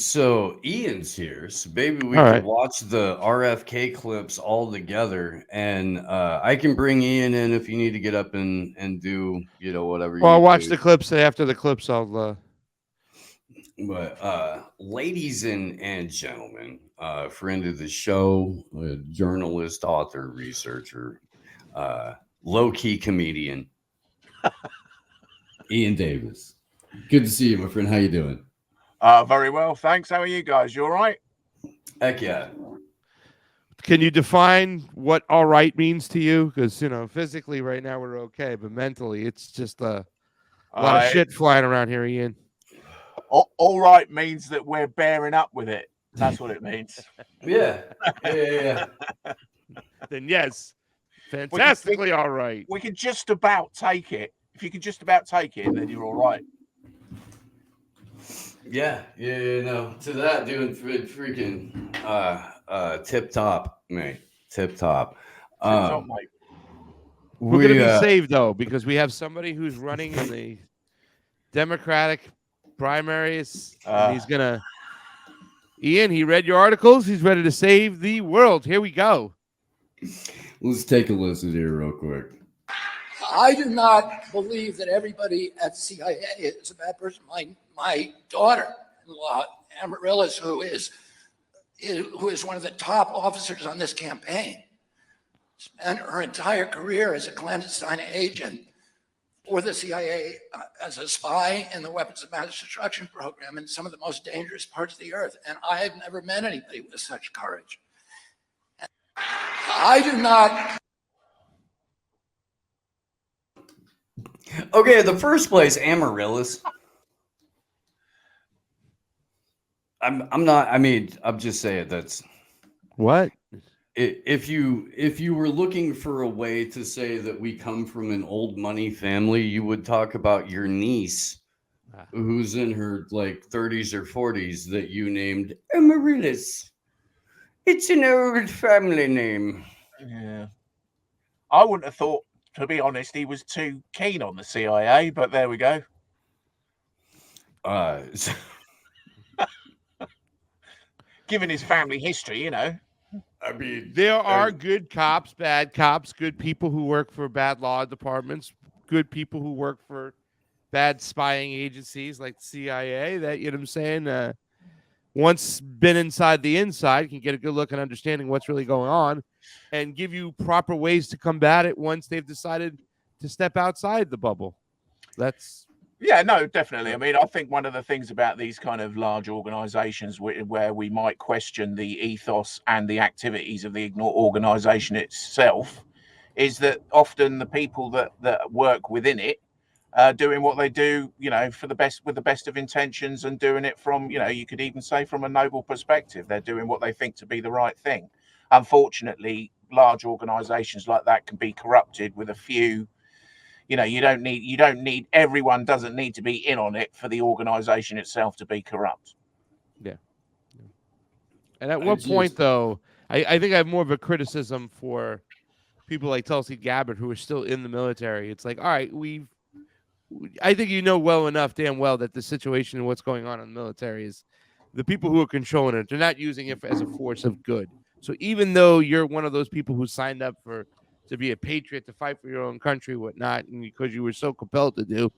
So Ian's here, so maybe we All could right. watch the RFK clips all together, and I can bring Ian in if you need to get up and do whatever Well, I'll you watch do. the clips. After the clips, I'll. But ladies and gentlemen, friend of the show, journalist, author, researcher, uh, low key comedian, Ian Davis. Good to see you, my friend. How you doing? Very well, thanks. How are you guys? You all right? Heck yeah. Can you define what all right means to you? Because physically right now we're okay, but mentally it's just a lot of shit flying around here, Ian. All right means that we're bearing up with it. That's what it means. Yeah. Yeah. Then yes, fantastically all right. We can just about take it. If you can just about take it, then you're all right. Yeah. No. To that, doing freaking tip top, mate. Tip top. Top, mate. We're gonna be saved though, because we have somebody who's running in the Democratic primaries, and he's gonna. Ian, he read your articles. He's ready to save the world. Here we go. Let's take a listen here real quick. I do not believe that everybody at the CIA is a bad person. My daughter-in-law, Amaryllis, who is one of the top officers on this campaign, spent her entire career as a clandestine agent for the CIA as a spy in the weapons of mass destruction program in some of the most dangerous parts of the earth. And I've never met anybody with such courage. And I do not. Okay, in the first place, Amaryllis. I'm not. I mean, I'm just saying that's what. If you were looking for a way to say that we come from an old money family, you would talk about your niece, who's in her like 30s or 40s, that you named Amaryllis. It's an old family name. Yeah, I wouldn't have thought, to be honest, he was too keen on the CIA, but there we go. Given his family history, I mean, there are good cops, bad cops, good people who work for bad law departments, good people who work for bad spying agencies like the CIA. That, you know what I'm saying? Once been inside the inside, can get a good look and understanding what's really going on, and give you proper ways to combat it once they've decided to step outside the bubble. Yeah, no, definitely. I mean, I think one of the things about these kind of large organizations where we might question the ethos and the activities of the organization itself is that often the people that work within it are doing what they do, for the best, with the best of intentions, and doing it from, you could even say from a noble perspective. They're doing what they think to be the right thing. Unfortunately, large organizations like that can be corrupted with a few. You don't need everyone doesn't need to be in on it for the organization itself to be corrupt. Yeah. And at what point, though, I think I have more of a criticism for people like Tulsi Gabbard who are still in the military. It's like, all right, I think well enough, damn well, that the situation and what's going on in the military is the people who are controlling it, they're not using it as a force of good. So even though you're one of those people who signed up to be a patriot, to fight for your own country, whatnot, and because you were so compelled to do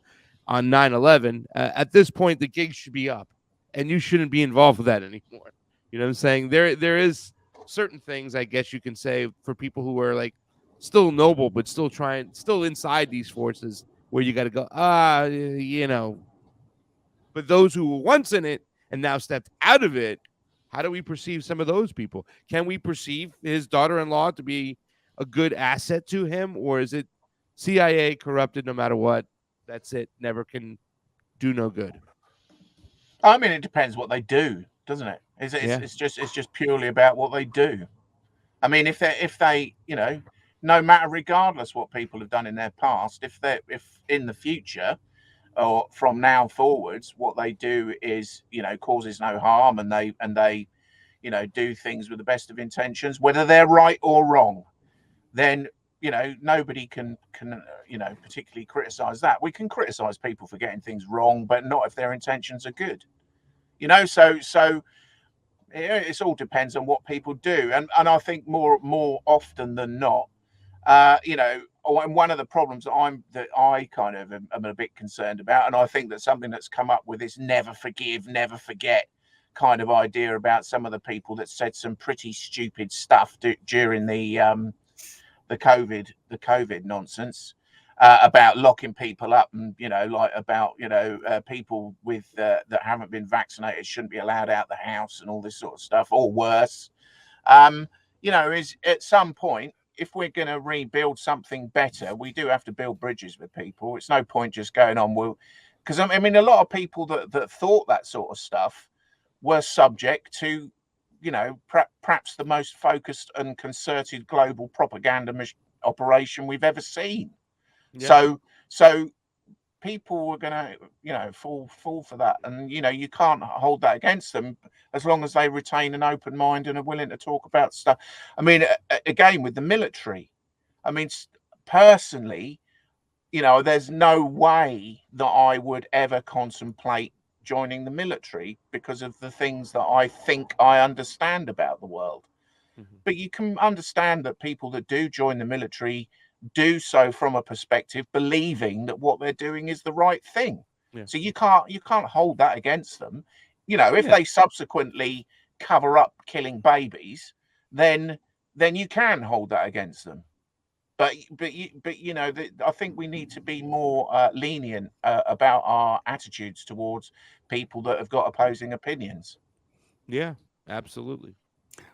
on 9/11, at this point, the gig should be up, and you shouldn't be involved with that anymore. You know what I'm saying? There is certain things, I guess you can say, for people who are like still noble, but still inside these forces, where you got to go, But those who were once in it and now stepped out of it, how do we perceive some of those people? Can we perceive his daughter-in-law to be a good asset to him, or is it CIA corrupted no matter what? That's it. Never can do no good. I mean, it depends what they do, doesn't it? It's just purely about what they do. I mean, if they, no matter, regardless what people have done in their past, if in the future or from now forwards, what they do is, causes no harm, and they, do things with the best of intentions, whether they're right or wrong, then nobody can particularly criticize that. We can criticize people for getting things wrong, but not if their intentions are good. You know, so it all depends on what people do, and I think more often than not, you know, and one of the problems that I kind of am a bit concerned about, and I think that something that's come up with this never forgive, never forget kind of idea about some of the people that said some pretty stupid stuff during the COVID nonsense. About locking people up, and you know, like about people with that haven't been vaccinated shouldn't be allowed out the house and all this sort of stuff, or worse. You know, is at some point, if we're going to rebuild something better, we do have to build bridges with people. It's no point just going on, well, because I mean, a lot of people that thought that sort of stuff were subject to, you know, perhaps the most focused and concerted global propaganda operation we've ever seen. Yeah. So people were going to, you know, fall for that, and you know, you can't hold that against them as long as they retain an open mind and are willing to talk about stuff. I mean, again, with the military, I mean, personally, you know, there's no way that I would ever contemplate joining the military because of the things that I think I understand about the world. Mm-hmm. But you can understand that people that do join the military do so from a perspective believing that what they're doing is the right thing. Yeah. So you can't hold that against them. You know, if they subsequently cover up killing babies, then you can hold that against them. But you know, I think we need to be more lenient about our attitudes towards people that have got opposing opinions. Yeah, absolutely.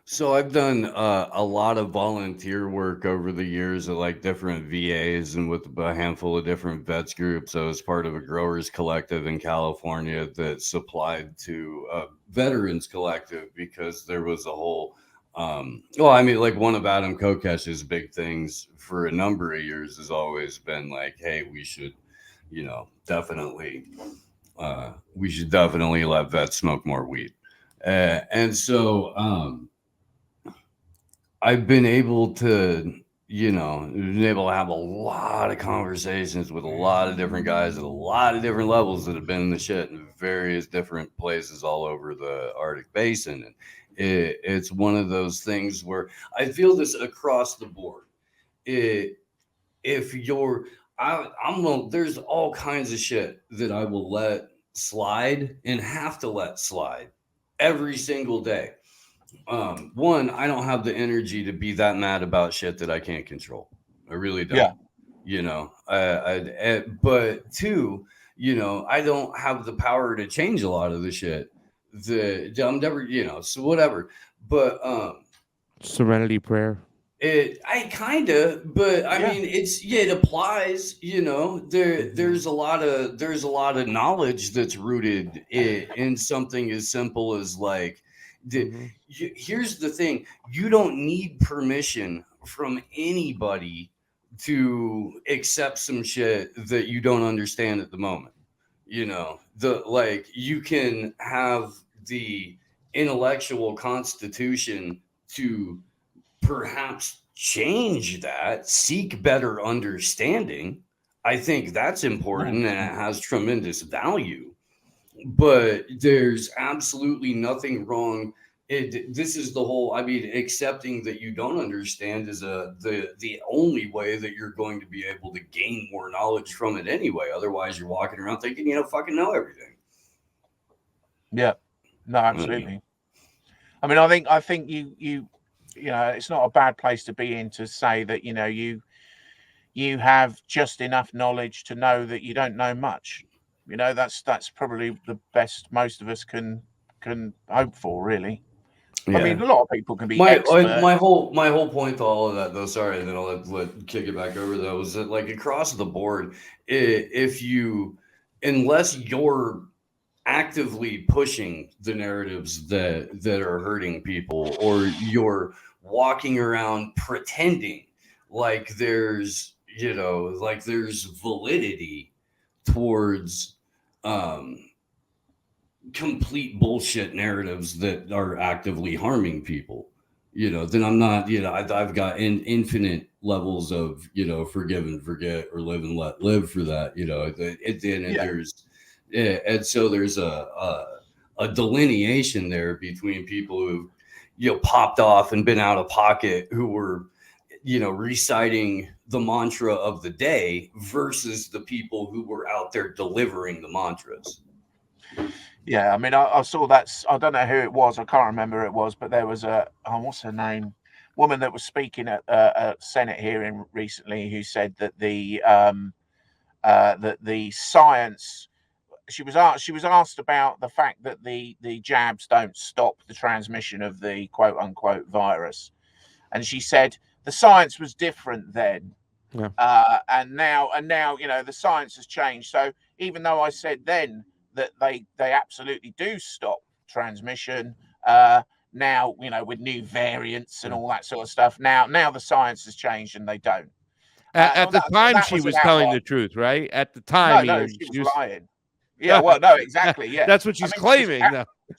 So I've done a lot of volunteer work over the years at like different VAs and with a handful of different vets groups. I was part of a growers collective in California that supplied to a veterans collective because there was a whole, well, I mean, like one of Adam Kokesh's big things for a number of years has always been like, hey, we should, you know, definitely let vets smoke more weed. And so, I've been able to, you know, have a lot of conversations with a lot of different guys at a lot of different levels that have been in the shit in various different places all over the Arctic Basin. And it's one of those things where I feel this across the board. If you're, there's all kinds of shit that I will let slide and have to let slide every single day. One, I don't have the energy to be that mad about shit that I can't control. I really don't. Yeah. You know, but two, you know, I don't have the power to change a lot of the shit that I'm never, you know, so whatever. But serenity prayer. I kind of, but I mean, it applies, you know, there's a lot of knowledge that's rooted in something as simple as like, here's the thing, you don't need permission from anybody to accept some shit that you don't understand at the moment. You know, you can have the intellectual constitution to perhaps change that, seek better understanding. I think that's important and it has tremendous value. But there's absolutely nothing wrong. This is the whole, I mean, accepting that you don't understand is the only way that you're going to be able to gain more knowledge from it anyway. Otherwise, you're walking around thinking you don't fucking know everything. Yeah, no, absolutely. I mean, I think you know, it's not a bad place to be in to say that, you know, you have just enough knowledge to know that you don't know much. You know, that's probably the best most of us can hope for, really. Yeah. I mean, a lot of people can be my whole point to all of that, though. Sorry, and then I'll let kick it back over. Though, is that like across the board, unless you're actively pushing the narratives that are hurting people, or you're walking around pretending like there's, you know, like there's validity towards complete bullshit narratives that are actively harming people, you know, then I'm not, you know, I've got infinite levels of, you know, forgive and forget or live and let live for that, you know, at the end there's, and so there's a a delineation there between people who, popped off and been out of pocket, who were, reciting the mantra of the day versus the people who were out there delivering the mantras. Yeah, I mean, I saw that. I don't know who it was. I can't remember who it was, but there was what's her name? Woman that was speaking at a Senate hearing recently who said that the science. She was asked about the fact that the jabs don't stop the transmission of the quote unquote virus, and she said the science was different then. Yeah. And now, the science has changed. So even though I said then that they absolutely do stop transmission, now, with new variants and all that sort of stuff, now the science has changed and they don't. At the time, she was telling the truth, right? At the time, no, Ian, she was lying. Yeah, well, no, exactly. Yeah, that's what she's claiming.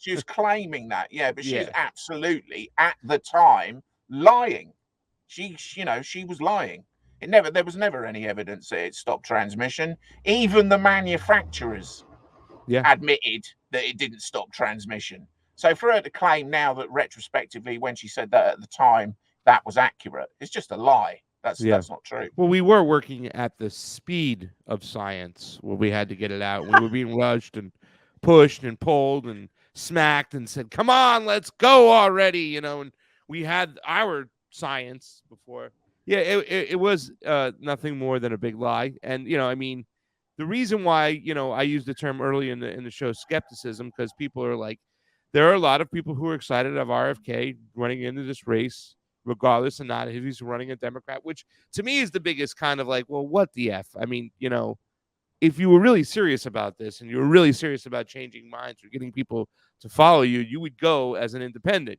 She was claiming that, yeah, but she's Yeah. absolutely at the time lying. She was lying. There was never any evidence that it stopped transmission. Even the manufacturers admitted that it didn't stop transmission. So for her to claim now that retrospectively, when she said that at the time, that was accurate, it's just a lie. That's not true. Well, we were working at the speed of science where we had to get it out. We were being rushed and pushed and pulled and smacked and said, come on, let's go already, and we had our science before. Yeah, it was nothing more than a big lie. And, the reason why, I used the term early in the show, skepticism, because people are like, there are a lot of people who are excited of RFK running into this race, regardless of not if he's running a Democrat, which to me is the biggest kind of like, well, what the F? I mean, if you were really serious about this and you were really serious about changing minds or getting people to follow you, you would go as an independent.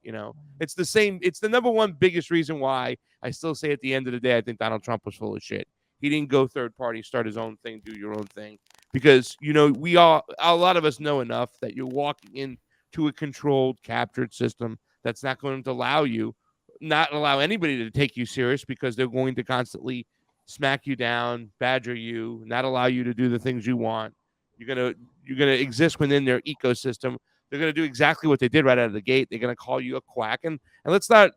It's the same. It's the number one biggest reason why I still say at the end of the day, I think Donald Trump was full of shit. He didn't go third party, start his own thing, do your own thing, because, a lot of us know enough that you're walking into a controlled, captured system that's not going to not allow anybody to take you serious, because they're going to constantly smack you down, badger you, not allow you to do the things you want. You're gonna exist within their ecosystem. They're gonna do exactly what they did right out of the gate. They're gonna call you a quack, and let's not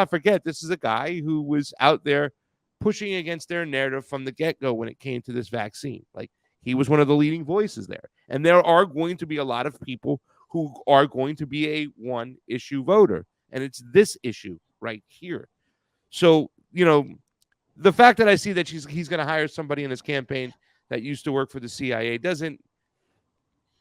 forget, this is a guy who was out there pushing against their narrative from the get-go when it came to this vaccine. Like, he was one of the leading voices there, and there are going to be a lot of people who are going to be a one-issue voter, and it's this issue right here. So, the fact that I see that he's going to hire somebody in his campaign that used to work for the CIA doesn't,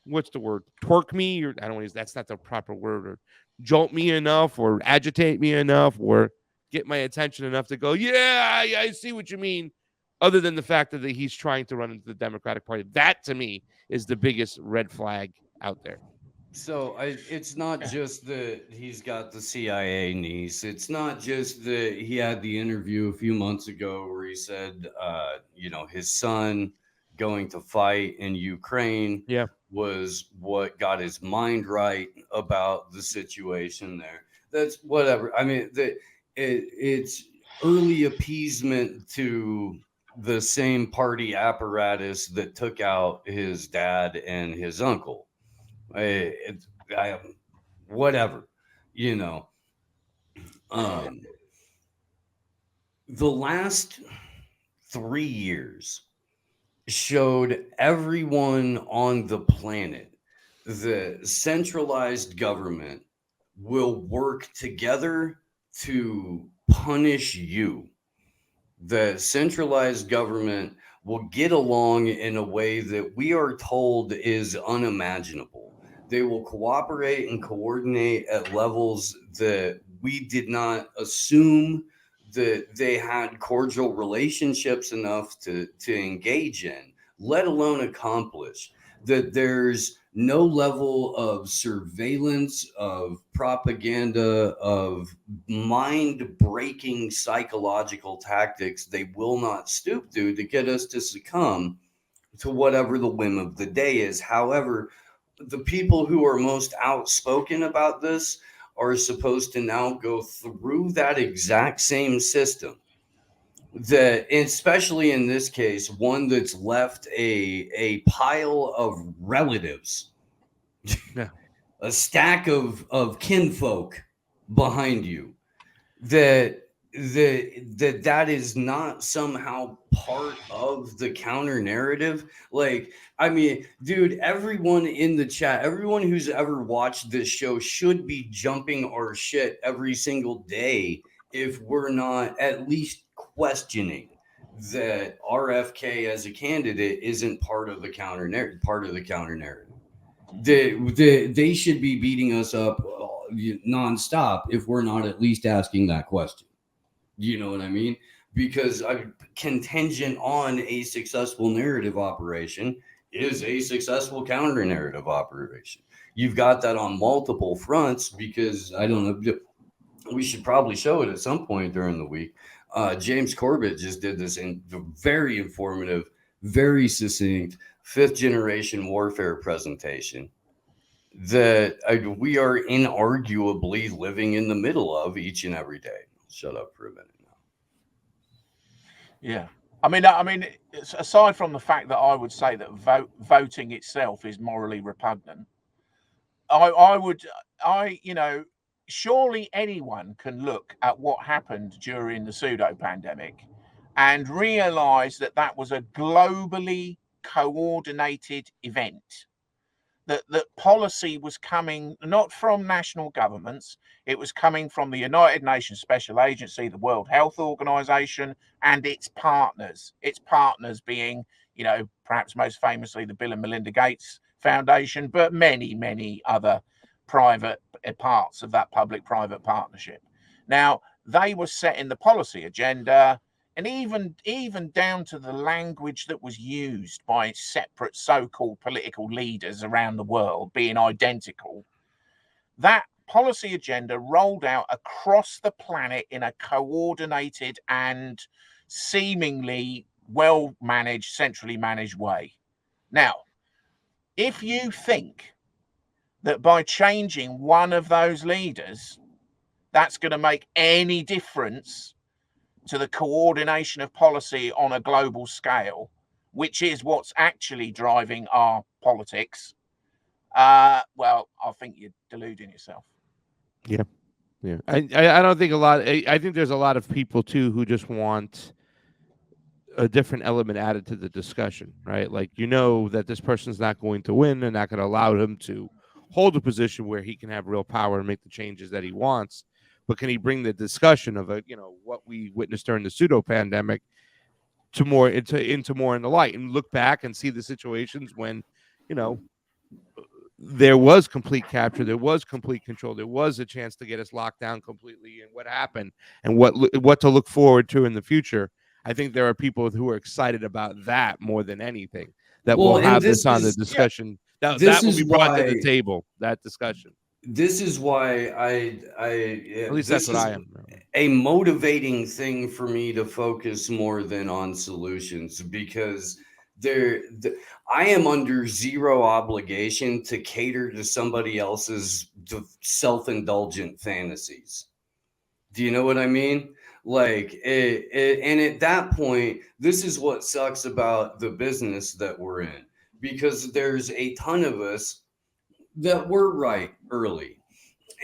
what's the word, torque me, or I don't know, that's not the proper word, or jolt me enough, or agitate me enough, or get my attention enough to go, yeah, I see what you mean, other than the fact that he's trying to run into the Democratic Party. That, to me, is the biggest red flag out there. So it's not just that he's got the CIA niece. It's not just that he had the interview a few months ago where he said, his son going to fight in Ukraine was what got his mind right about the situation there. That's whatever. I mean, it's early appeasement to the same party apparatus that took out his dad and his uncle. Whatever, the last 3 years showed everyone on the planet that centralized government will work together to punish you. The centralized government will get along in a way that we are told is unimaginable. They will cooperate and coordinate at levels that we did not assume that they had cordial relationships enough to engage in, let alone accomplish. That there's no level of surveillance, of propaganda, of mind-breaking psychological tactics they will not stoop to get us to succumb to whatever the whim of the day is. However, the people who are most outspoken about this are supposed to now go through that exact same system, that especially in this case, one that's left a pile of relatives stack of kinfolk behind you, that is not somehow part of the counter narrative. Like, I mean, dude, everyone in the chat, everyone who's ever watched this show should be jumping our shit every single day if we're not at least questioning that RFK as a candidate isn't part of the counter narrative. They should be beating us up nonstop if we're not at least asking that question. You know what I mean? Because contingent on a successful narrative operation is a successful counter narrative operation. You've got that on multiple fronts, because I don't know, we should probably show it at some point during the week. James Corbett just did this in very informative, very succinct 5th generation warfare presentation that we are inarguably living in the middle of each and every day. Shut up for a minute now. Yeah. I mean, aside from the fact that I would say that voting itself is morally repugnant, surely anyone can look at what happened during the pseudo pandemic and realize that that was a globally coordinated event. That policy was coming not from national governments, it was coming from the United Nations Special Agency, the World Health Organization, and its partners being, perhaps most famously the Bill and Melinda Gates Foundation, but many, many other private parts of that public-private partnership. Now, they were setting the policy agenda, and even down to the language that was used by separate so-called political leaders around the world being identical. That policy agenda rolled out across the planet in a coordinated and seemingly well-managed, centrally managed way. Now, if you think that by changing one of those leaders, that's going to make any difference to the coordination of policy on a global scale, which is what's actually driving our politics, well, I think you're deluding yourself. Yeah. I don't think I think there's a lot of people too who just want a different element added to the discussion, right? Like, that this person's not going to win and not going to allow him to hold a position where he can have real power and make the changes that he wants. But can he bring the discussion of what we witnessed during the pseudo pandemic to more into more in the light, and look back and see the situations when, there was complete capture, there was complete control, there was a chance to get us locked down completely, and what happened, and what to look forward to in the future. I think there are people who are excited about that more than anything. That will have this on the discussion. Yeah. That will be brought to the table. That discussion. This is why at least that's what I am. A motivating thing for me to focus more than on solutions, because I am under zero obligation to cater to somebody else's self-indulgent fantasies. Do you know what I mean? Like, and at that point, this is what sucks about the business that we're in, because there's a ton of us that were right early.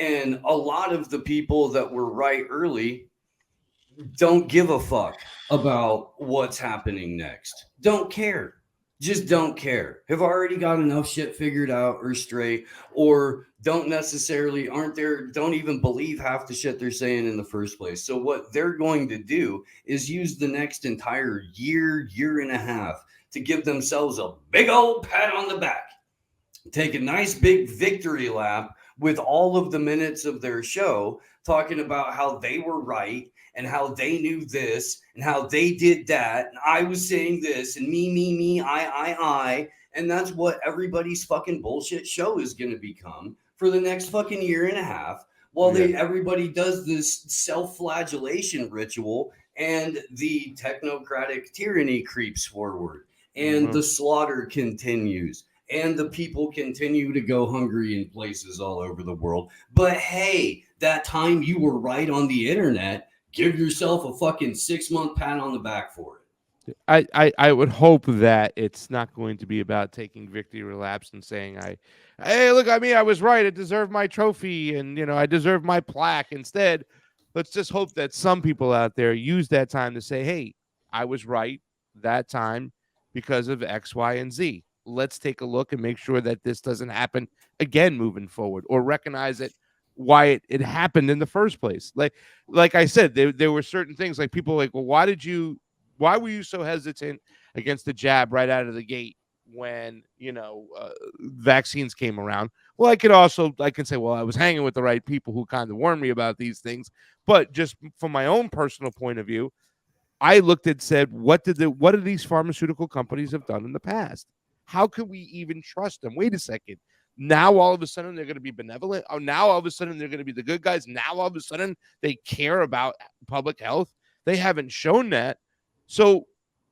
And a lot of the people that were right early don't give a fuck about what's happening next. Don't care. Just don't care. Have already got enough shit figured out or straight, or don't even believe half the shit they're saying in the first place. So what they're going to do is use the next entire year and a half to give themselves a big old pat on the back. Take a nice big victory lap with all of the minutes of their show talking about how they were right and how they knew this and how they did that. And I was saying this and me, I. And that's what everybody's fucking bullshit show is going to become for the next fucking year and a half, while everybody does this self-flagellation ritual and the technocratic tyranny creeps forward and the slaughter continues. And the people continue to go hungry in places all over the world. But hey, that time you were right on the internet, give yourself a fucking 6-month pat on the back for it. I would hope that it's not going to be about taking victory laps and saying hey, look at me, I was right. I deserve my trophy, and I deserve my plaque. Instead, let's just hope that some people out there use that time to say, hey, I was right that time because of X, Y, and Z. Let's take a look and make sure that this doesn't happen again moving forward, or recognize it why it happened in the first place. Like I said, there were certain things like people like, well, why were you so hesitant against the jab right out of the gate when vaccines came around? Well, I can say, well, I was hanging with the right people who kind of warned me about these things. But just from my own personal point of view, I looked and said, what did these pharmaceutical companies have done in the past? How could we even trust them? Wait a second. Now all of a sudden they're going to be benevolent. Oh, now all of a sudden they're going to be the good guys. Now all of a sudden they care about public health. They haven't shown that. So,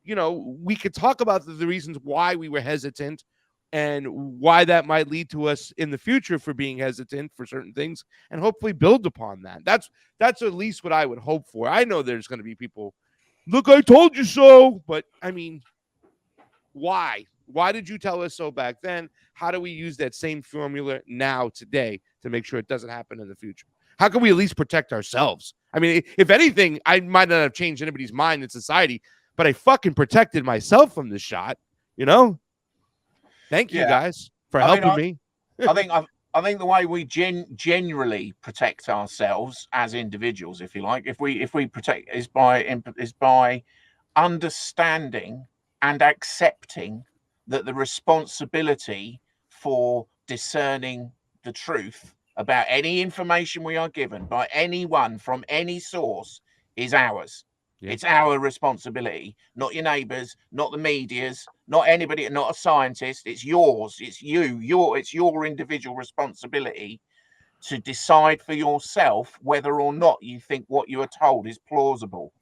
we could talk about the reasons why we were hesitant and why that might lead to us in the future for being hesitant for certain things, and hopefully build upon that. That's at least what I would hope for. I know there's going to be people, look, I told you so. But I mean, why? Why did you tell us so back then? How do we use that same formula now, today, to make sure it doesn't happen in the future? How can we at least protect ourselves? I mean, if anything, I might not have changed anybody's mind in society, but I fucking protected myself from this shot, Thank you guys for helping me. I think the way we generally protect ourselves as individuals, if you like, if we protect, is by understanding and accepting that the responsibility for discerning the truth about any information we are given by anyone from any source is ours. Yeah. It's our responsibility, not your neighbors, not the media's, not anybody, not a scientist. It's yours. It's it's your individual responsibility to decide for yourself whether or not you think what you are told is plausible.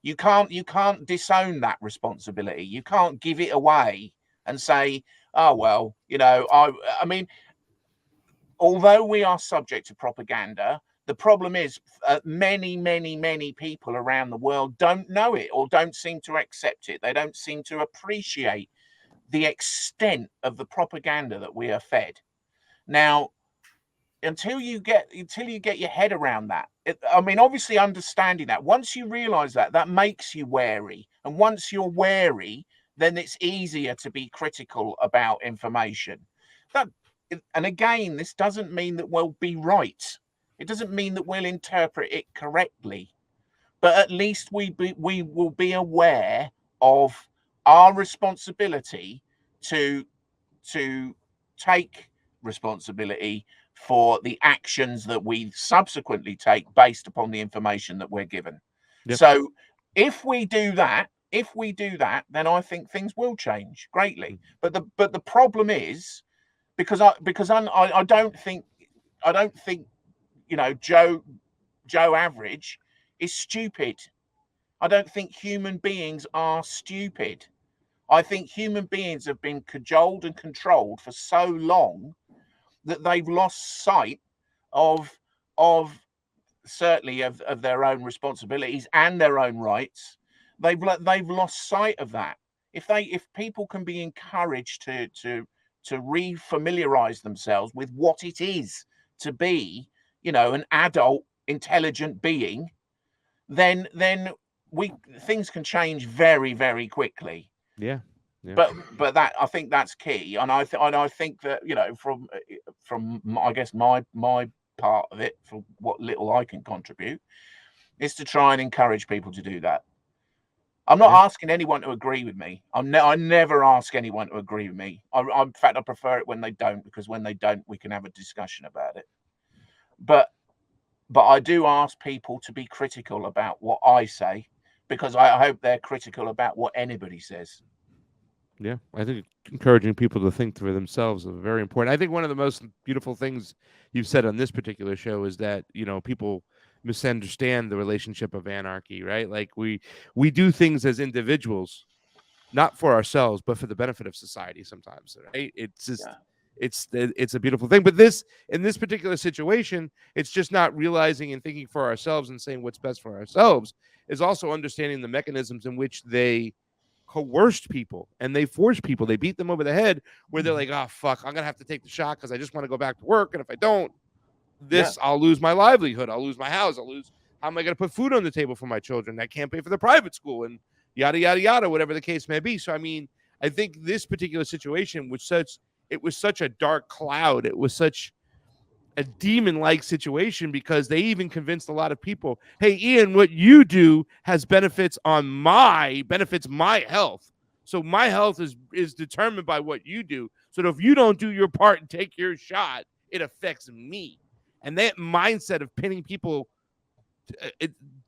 You can't disown that responsibility. You can't give it away and say, oh, well, I mean, although we are subject to propaganda, the problem is many people around the world don't know it or don't seem to accept it. They don't seem to appreciate the extent of the propaganda that we are fed. Now, until you get your head around that, I mean, obviously understanding that, once you realize that makes you wary. And once you're wary, then it's easier to be critical about information. And again, this doesn't mean that we'll be right. It doesn't mean that we'll interpret it correctly, but at least we will be aware of our responsibility to take responsibility for the actions that we subsequently take based upon the information that we're given. Yep. So if we do that, then I think things will change greatly. But the problem is, because I don't think Joe Average is stupid. I don't think human beings are stupid. I think human beings have been cajoled and controlled for so long that they've lost sight of certainly of their own responsibilities and their own rights. They've lost sight of that. If people can be encouraged to refamiliarize themselves with what it is to be, an adult, intelligent being, then things can change very, very quickly. Yeah. But that, I think that's key, and I think that from I guess my part of it, for what little I can contribute, is to try and encourage people to do that. I'm not asking anyone to agree with me. I never ask anyone to agree with me. In fact, I prefer it when they don't, because when they don't, we can have a discussion about it. But I do ask people to be critical about what I say, because I hope they're critical about what anybody says. Yeah, I think encouraging people to think for themselves is very important. I think one of the most beautiful things you've said on this particular show is that, people misunderstand the relationship of anarchy, right? Like we do things as individuals, not for ourselves, but for the benefit of society sometimes, right? It's just, it's a beautiful thing. But in this particular situation, it's just not realizing and thinking for ourselves and saying what's best for ourselves, is also understanding the mechanisms in which they coerced people and they forced people. They beat them over the head where they're like, oh, fuck, I'm going to have to take the shot because I just want to go back to work. And if I don't, I'll lose my livelihood. I'll lose my house. How am I going to put food on the table for my children? I can't pay for the private school and yada, yada, yada, whatever the case may be. So, I mean, I think this particular situation was such a dark cloud. It was such a demon-like situation because they even convinced a lot of people, hey, Iain, what you do benefits my health. So my health is determined by what you do. So if you don't do your part and take your shot, it affects me. And that mindset of pinning people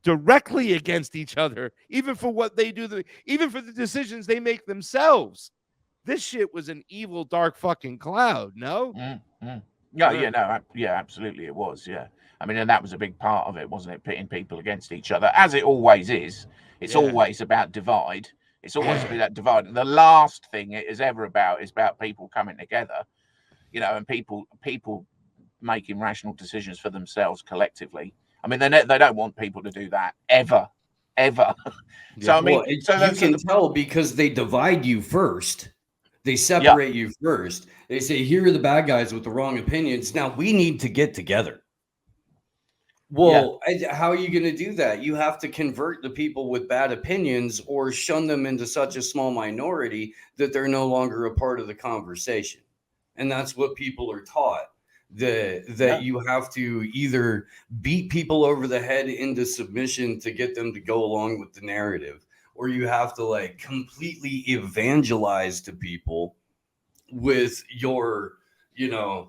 directly against each other, even for what they do, even for the decisions they make themselves. This shit was an evil, dark fucking cloud, no? Yeah, absolutely it was, yeah. I mean, and that was a big part of it, wasn't it? Pitting people against each other, as it always is. It's always about divide. It's always about divide. And the last thing it is ever about is about people coming together, and people making rational decisions for themselves collectively. I mean, they don't want people to do that ever. So, I mean, you can tell because they divide you first. They separate you first. They say, here are the bad guys with the wrong opinions. Now we need to get together. Well, how are you going to do that? You have to convert the people with bad opinions or shun them into such a small minority that they're no longer a part of the conversation. And that's what people are taught. That you have to either beat people over the head into submission to get them to go along with the narrative, or you have to like completely evangelize to people with your, the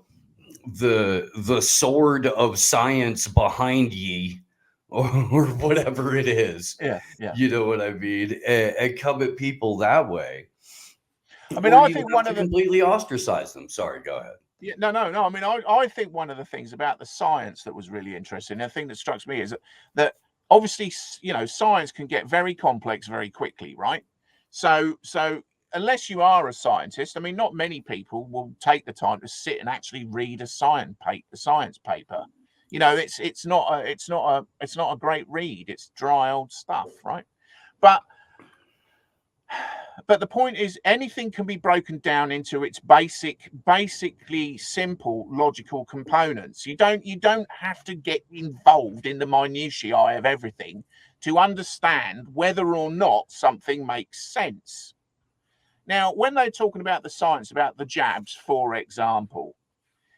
sword of science behind ye, or whatever it is. Yeah. You know what I mean? And come at people that way. I mean, I think one of the completely ostracized them. Sorry, go ahead. Yeah, no. I mean, I think one of the things about the science that was really interesting, the thing that strikes me is that obviously, science can get very complex very quickly, right? So unless you are a scientist, I mean, not many people will take the time to sit and actually read a science paper. It's not a great read. It's dry old stuff, right? But the point is, anything can be broken down into its basically simple logical components. You don't have to get involved in the minutiae of everything to understand whether or not something makes sense. Now, when they're talking about the science, about the jabs, for example,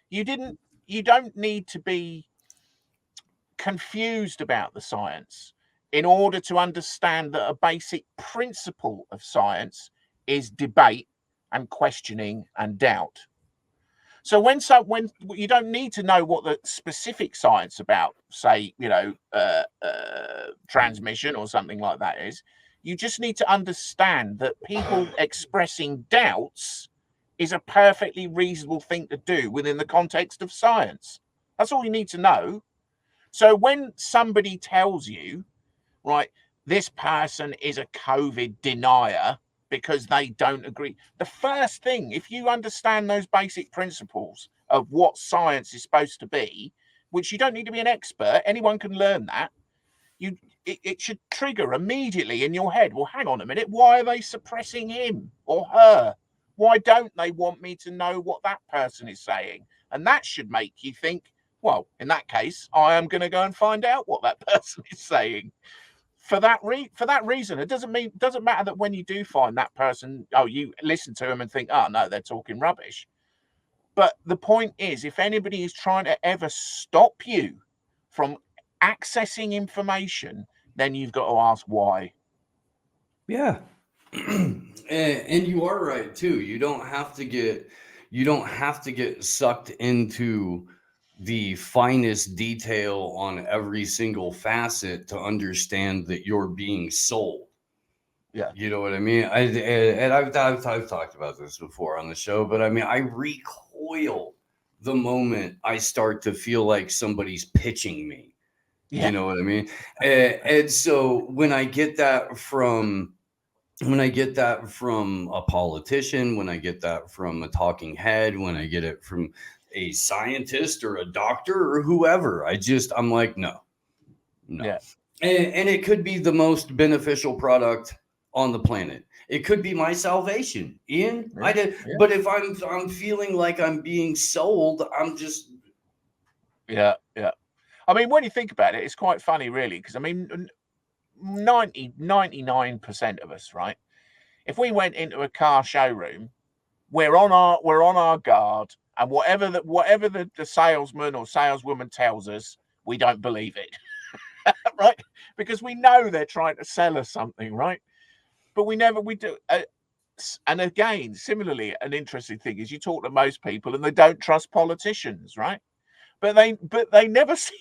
you don't need to be confused about the science in order to understand that a basic principle of science is debate and questioning and doubt. So when you don't need to know what the specific science about, say, transmission or something like that is, you just need to understand that people expressing doubts is a perfectly reasonable thing to do within the context of science. That's all you need to know. So when somebody tells you, right, this person is a COVID denier because they don't agree. The first thing, if you understand those basic principles of what science is supposed to be, which you don't need to be an expert, anyone can learn that, it should trigger immediately in your head, well, hang on a minute, why are they suppressing him or her? Why don't they want me to know what that person is saying? And that should make you think, well, in that case, I am going to go and find out what that person is saying. For that reason, it doesn't matter that when you do find that person, you listen to them and think, oh no, they're talking rubbish. But the point is, if anybody is trying to ever stop you from accessing information, then you've got to ask why. Yeah. And you are right too. You don't have to get sucked into the finest detail on every single facet to understand that you're being sold. Yeah. You know what I mean? I've talked about this before on the show, but I mean, I recoil the moment I start to feel like somebody's pitching me. Yeah. You know what I mean? And so when I get that from a politician, when I get that from a talking head, when I get it from a scientist or a doctor or whoever, I'm like, no. Yeah. And it could be the most beneficial product on the planet. It could be my salvation, Ian. Yeah, I did, yeah. but if I'm feeling like I'm being sold, I'm just Yeah. I mean, when you think about it, it's quite funny, really, because I mean, 99% of us, right? If we went into a car showroom, we're on our guard, and whatever the salesman or saleswoman tells us, we don't believe it, right? Because we know they're trying to sell us something, right? But we do. And again, similarly, an interesting thing is you talk to most people and they don't trust politicians, right? But they never see.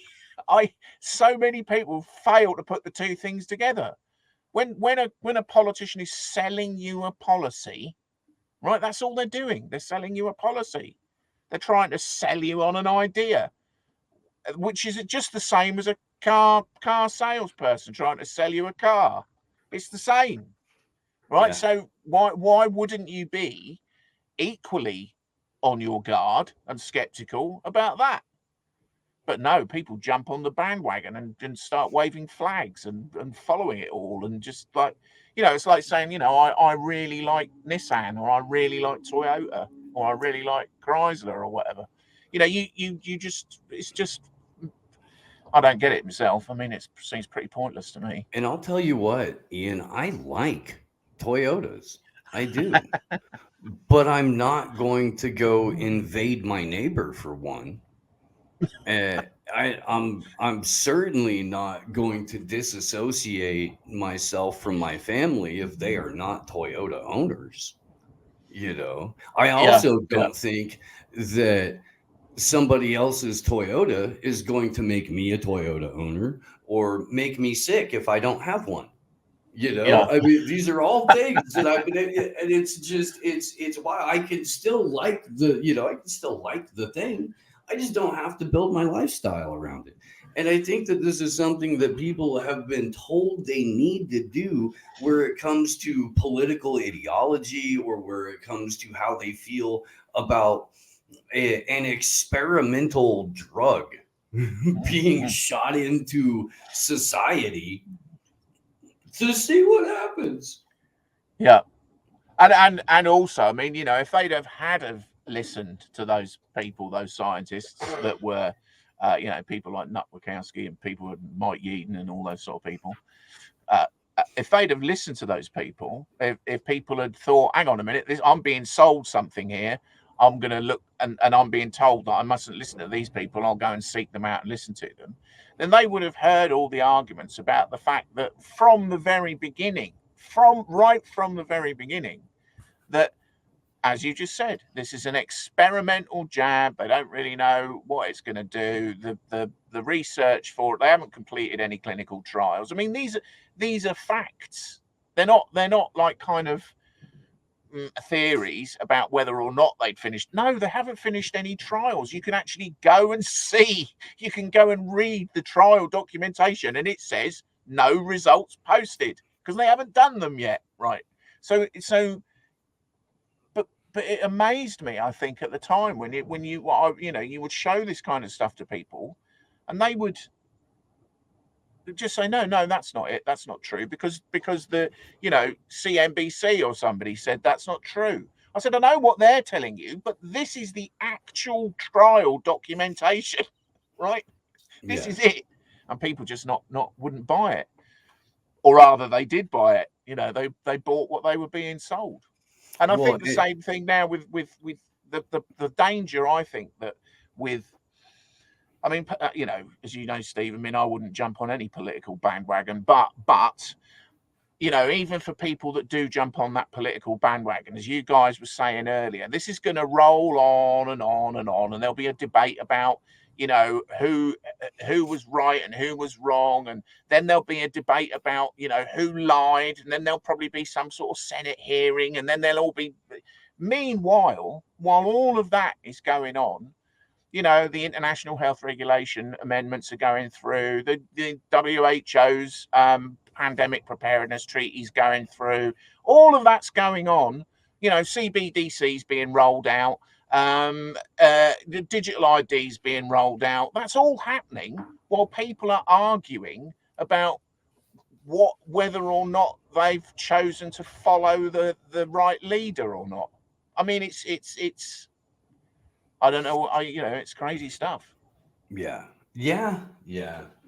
So many people fail to put the two things together. When a politician is selling you a policy, right? That's all they're doing. They're selling you a policy. They're trying to sell you on an idea, which is just the same as a car salesperson trying to sell you a car. It's the same, right? Yeah. So why wouldn't you be equally on your guard and skeptical about that? But no, people jump on the bandwagon and start waving flags and following it all, and just like, it's like saying, I really like Nissan, or I really like Toyota, or I really like Chrysler, or whatever. You just, it's just, I don't get it myself. I mean, it seems pretty pointless to me. And I'll tell you what, Ian, I like Toyotas. I do. But I'm not going to go invade my neighbor for one. I'm certainly not going to disassociate myself from my family if they are not Toyota owners. I also don't think that somebody else's Toyota is going to make me a Toyota owner or make me sick if I don't have one. I mean, these are all things that I've been, and it's just, it's why I can still like I can still like the thing. I just don't have to build my lifestyle around it. And I think that this is something that people have been told they need to do where it comes to political ideology, or where it comes to how they feel about an experimental drug being shot into society to see what happens. Yeah. And also, I mean, if they'd have listened to those people, those scientists that were, people like Nut Wachowski and people like Mike Yeadon and all those sort of people, if they'd have listened to those people, if people had thought, hang on a minute, I'm being sold something here, I'm going to look, and I'm being told that I mustn't listen to these people, I'll go and seek them out and listen to them, then they would have heard all the arguments about the fact that from the very beginning, right from the very beginning, that, as you just said, this is an experimental jab. They don't really know what it's going to do. The research for it, they haven't completed any clinical trials. I mean, these are facts. They're not like kind of theories about whether or not they'd finished. No, they haven't finished any trials. You can actually go and see. You can go and read the trial documentation, and it says no results posted because they haven't done them yet, right? So. But it amazed me, I think, at the time when you would show this kind of stuff to people, and they would just say, no, that's not it. That's not true because the CNBC or somebody said that's not true. I said, I know what they're telling you, but this is the actual trial documentation, right? This is it, and people just not wouldn't buy it, or rather, they did buy it. They bought what they were being sold. And I think the same thing now with the danger, I think, that with, I mean, as you know, Steve, I mean, I wouldn't jump on any political bandwagon, but even for people that do jump on that political bandwagon, as you guys were saying earlier, this is going to roll on and on and on, and there'll be a debate about, who was right and who was wrong, and then there'll be a debate about, who lied, and then there'll probably be some sort of Senate hearing, and then they'll all be. Meanwhile, while all of that is going on, the international health regulation amendments are going through, the WHO's pandemic preparedness treaties going through, all of that's going on. CBDC's being rolled out. The digital IDs being rolled out. That's all happening while people are arguing about whether or not they've chosen to follow the right leader or not. I mean, it's I don't know. It's crazy stuff. Yeah.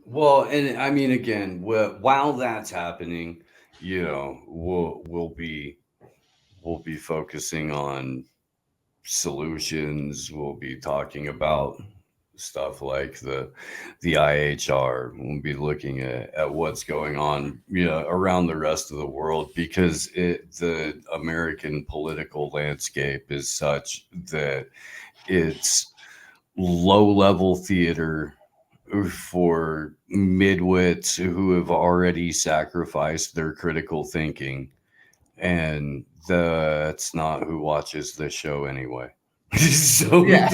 Well, and I mean, again, while that's happening, we'll be focusing on solutions. We'll be talking about stuff like the IHR. We'll be looking at what's going on, around the rest of the world, because the American political landscape is such that it's low-level theater for midwits who have already sacrificed their critical thinking, and that's not who watches this show anyway. So Yeah.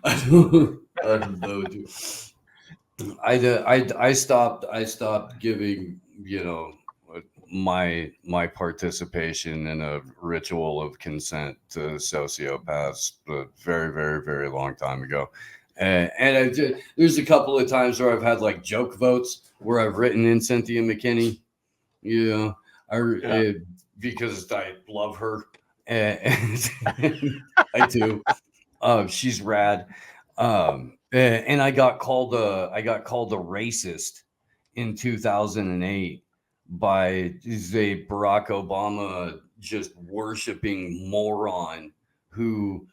I don't know, dude. I stopped giving my participation in a ritual of consent to sociopaths a very, very, very long time ago. And there's a couple of times where I've had like joke votes where I've written in Cynthia McKinney, because I love her, and I do. She's rad. And I got called a racist in 2008 by a Barack Obama just worshiping moron who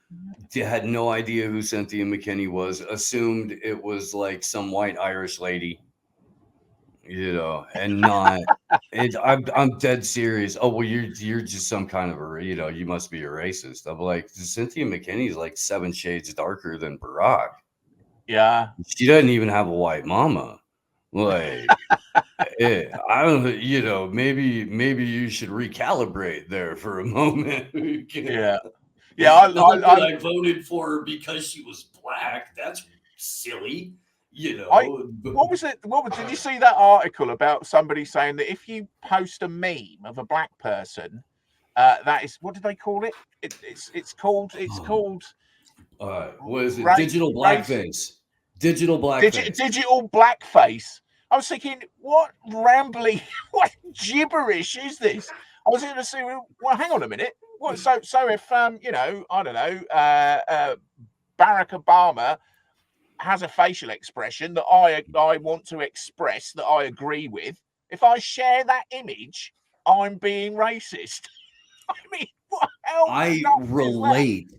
had no idea who Cynthia McKinney was, assumed it was like some white Irish lady, and not. I'm dead serious. Oh well, you're just some kind of you must be a racist. I'm like, Cynthia McKinney's like 7 shades darker than Barack. Yeah, she doesn't even have a white mama. Like, I don't. Maybe you should recalibrate there for a moment. yeah. I voted for her because she was black. That's silly. What was it? Did you see that article about somebody saying that if you post a meme of a black person, that is, what did they call it? It's called what is it? Digital blackface. Digital blackface. Digital blackface. I was thinking, what rambling, what gibberish is this? I was going to say, well, hang on a minute. What? So if I don't know, Barack Obama has a facial expression that I want to express that I agree with, if I share that image, I'm being racist. I mean, what hell? I relate.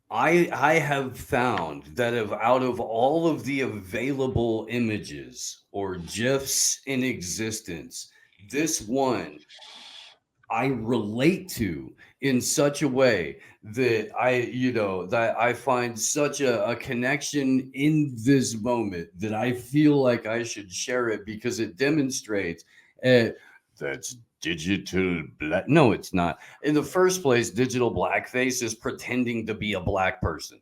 I have found that out of all of the available images or GIFs in existence, this one I relate to in such a way that I find such a connection in this moment that I feel like I should share it because it demonstrates that's digital black. No, it's not. In the first place, digital blackface is pretending to be a black person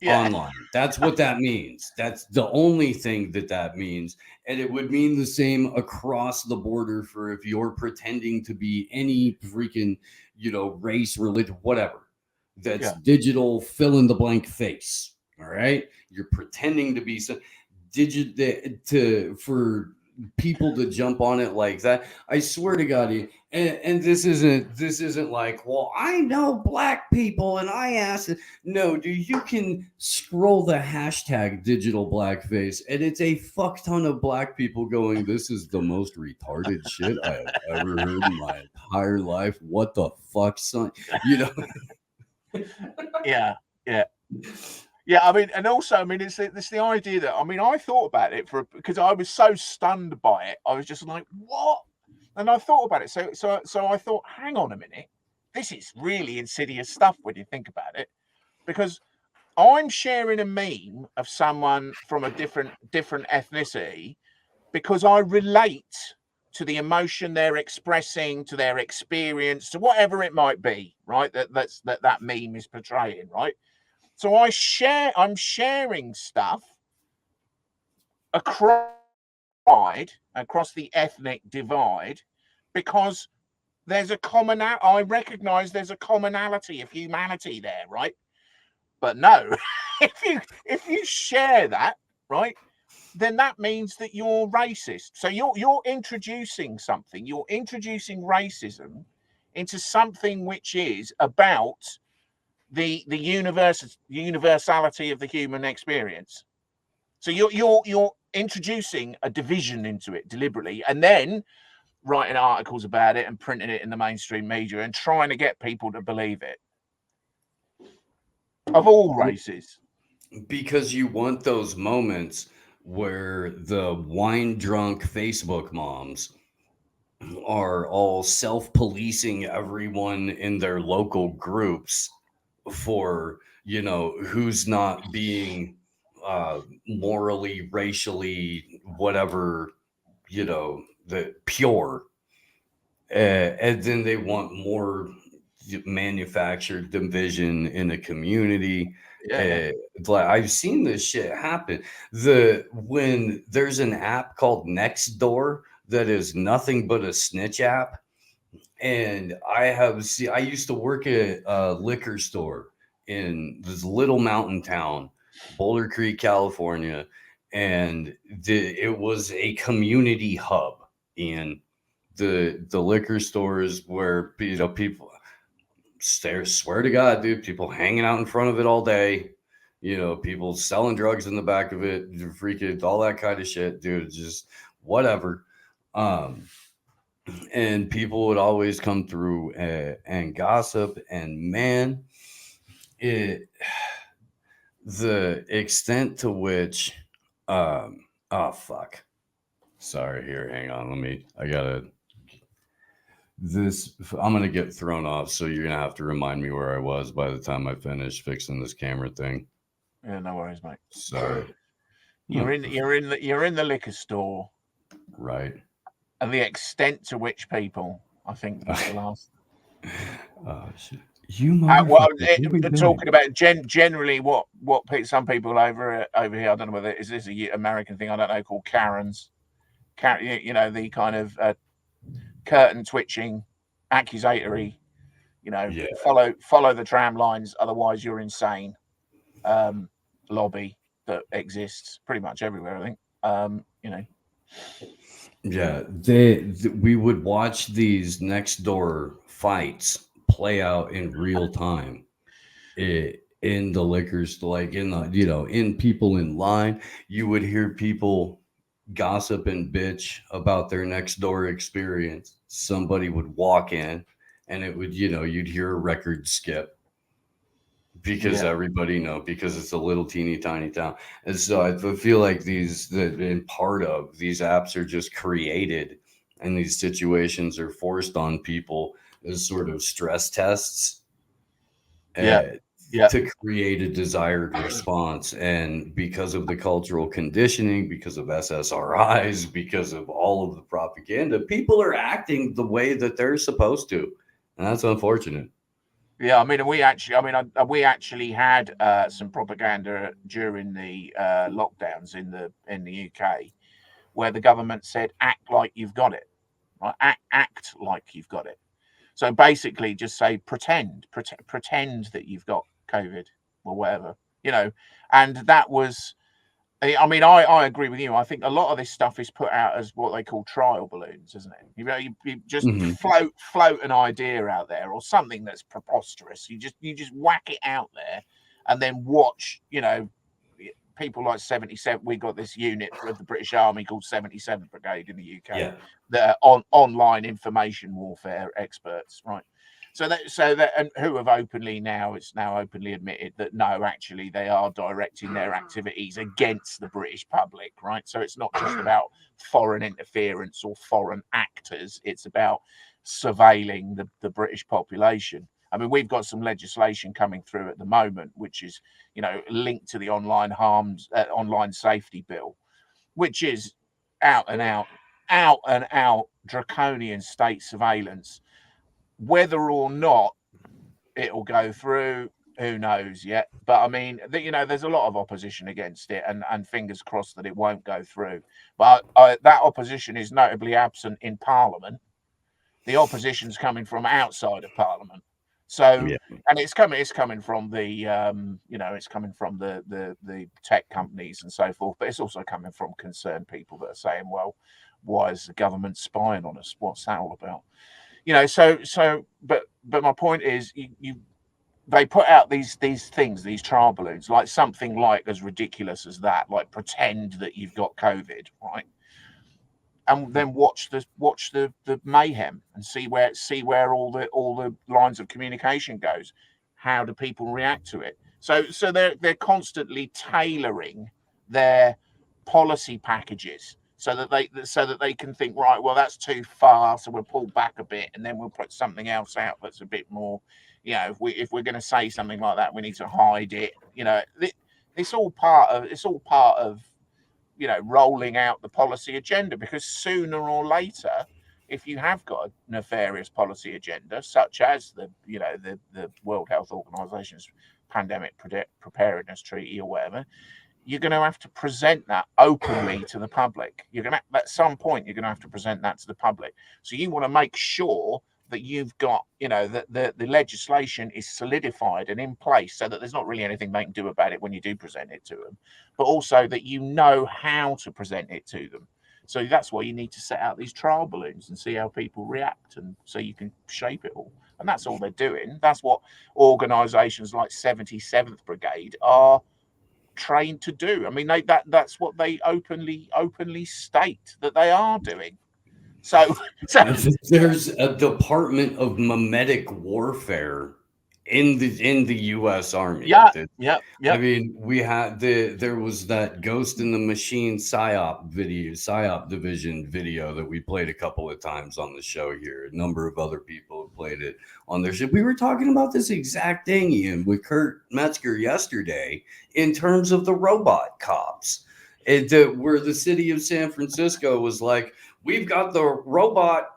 online. That's what that means. That's the only thing that means. And it would mean the same across the border for if you're pretending to be any freaking, race, religion, whatever. That's digital fill in the blank face. All right. You're pretending to be some for people to jump on it like that. I swear to God, and this isn't like, well, I know black people and I asked it. No, dude, you can scroll the hashtag digital blackface and it's a fuck ton of black people going, this is the most retarded shit I have ever heard in my entire life. What the fuck, son? Yeah. Yeah, I mean, and also, I mean, it's the idea that, I mean, I thought about it because I was so stunned by it. I was just like, what? And I thought about it. So I thought, hang on a minute, this is really insidious stuff when you think about it, because I'm sharing a meme of someone from a different ethnicity because I relate to the emotion they're expressing, to their experience, to whatever it might be, right? That meme is portraying, right? So I'm sharing stuff across the ethnic divide because there's I recognize there's a commonality of humanity there, right? But no, if you share that, right, then that means that you're racist. So you're introducing something. You're introducing racism into something which is about the universality of the human experience. So you're introducing a division into it deliberately, and then writing articles about it and printing it in the mainstream media and trying to get people to believe it, of all races. Because you want those moments where the wine drunk Facebook moms are all self-policing everyone in their local groups for, who's not being morally, racially, whatever, the pure. And then they want more manufactured division in a community. Like I've seen this shit happen. When there's an app called Nextdoor that is nothing but a snitch app, and I used to work at a liquor store in this little mountain town, Boulder Creek, California, and it was a community hub. And the liquor stores where people swear to God, dude, people hanging out in front of it all day, people selling drugs in the back of it, freaking all that kind of shit, dude, just whatever. And people would always come through and gossip, and man, the extent to which oh fuck, sorry, here, hang on, I'm gonna get thrown off, so you're gonna have to remind me where I was by the time I finish fixing this camera thing. Yeah, no worries, mate. Sorry. You're in the liquor store, right? And the extent to which people, I think, was the last. Oh shit! You talking about generally what some people over here. I don't know whether is this a American thing. I don't know, called Karens. The kind of curtain twitching, accusatory. Follow the tram lines, otherwise you're insane. Lobby that exists pretty much everywhere, I think. Yeah, we would watch these Nextdoor fights play out in real time in the liquor store, like in people in line. You would hear people gossip and bitch about their next door experience. Somebody would walk in and it would, you'd hear a record skip because everybody because it's a little teeny tiny town. And so I feel like these apps are just created, and these situations are forced on people as sort of stress tests to create a desired response. And because of the cultural conditioning, because of SSRIs, because of all of the propaganda, people are acting the way that they're supposed to, and that's unfortunate. Yeah, I mean, we actually had some propaganda during the lockdowns in the UK, where the government said, "Act like you've got it," right? Act like you've got it. So basically, just say pretend that you've got COVID or whatever, And that was, I mean, I agree with you. I think a lot of this stuff is put out as what they call trial balloons, isn't it? You just float an idea out there, or something that's preposterous. You just whack it out there, and then watch. People like 77. We got this unit of the British Army called 77th Brigade in the UK. That are online information warfare experts, right? So and who have it's now openly admitted that no, actually they are directing their activities against the British public, right? So it's not just about foreign interference or foreign actors, it's about surveilling the British population. I mean, we've got some legislation coming through at the moment, which is, linked to the online safety bill, which is out and out draconian state surveillance. Whether or not it'll go through, who knows yet? But I mean, there's a lot of opposition against it, and fingers crossed that it won't go through. But that opposition is notably absent in Parliament. The opposition's coming from outside of Parliament. So, Yeah. and it's coming from the, it's coming from the tech companies and so forth, but it's also coming from concerned people that are saying, well, why is the government spying on us? What's that all about? But my point is, they put out these things, these trial balloons, like something like as ridiculous as that, like pretend that you've got COVID, right? And then watch the mayhem and see where all the lines of communication goes. How do people react to it? So they're constantly tailoring their policy packages so that they can think, right, well, that's too far, so we'll pull back a bit and then we'll put something else out that's a bit more, if we're going to say something like that, we need to hide it. It's all part of rolling out the policy agenda, because sooner or later, if you have got a nefarious policy agenda, such as the World Health Organization's pandemic preparedness treaty or whatever, you're going to have to present that openly to the public. At some point, you're going to have to present that to the public. So you want to make sure that you've got, that the legislation is solidified and in place so that there's not really anything they can do about it when you do present it to them, but also that you know how to present it to them. So that's why you need to set out these trial balloons and see how people react, and so you can shape it all. And that's all they're doing. That's what organisations like 77th Brigade are trained to do. I mean, that's what they openly state that they are doing. So there's a Department of Memetic Warfare in the U.S. Army. Yeah. I mean, there was that Ghost in the Machine PSYOP division video that we played a couple of times on the show here. A number of other people have played it on their show. We were talking about this exact thing, Ian, with Kurt Metzger yesterday in terms of the robot cops, where the city of San Francisco was like, we've got the robot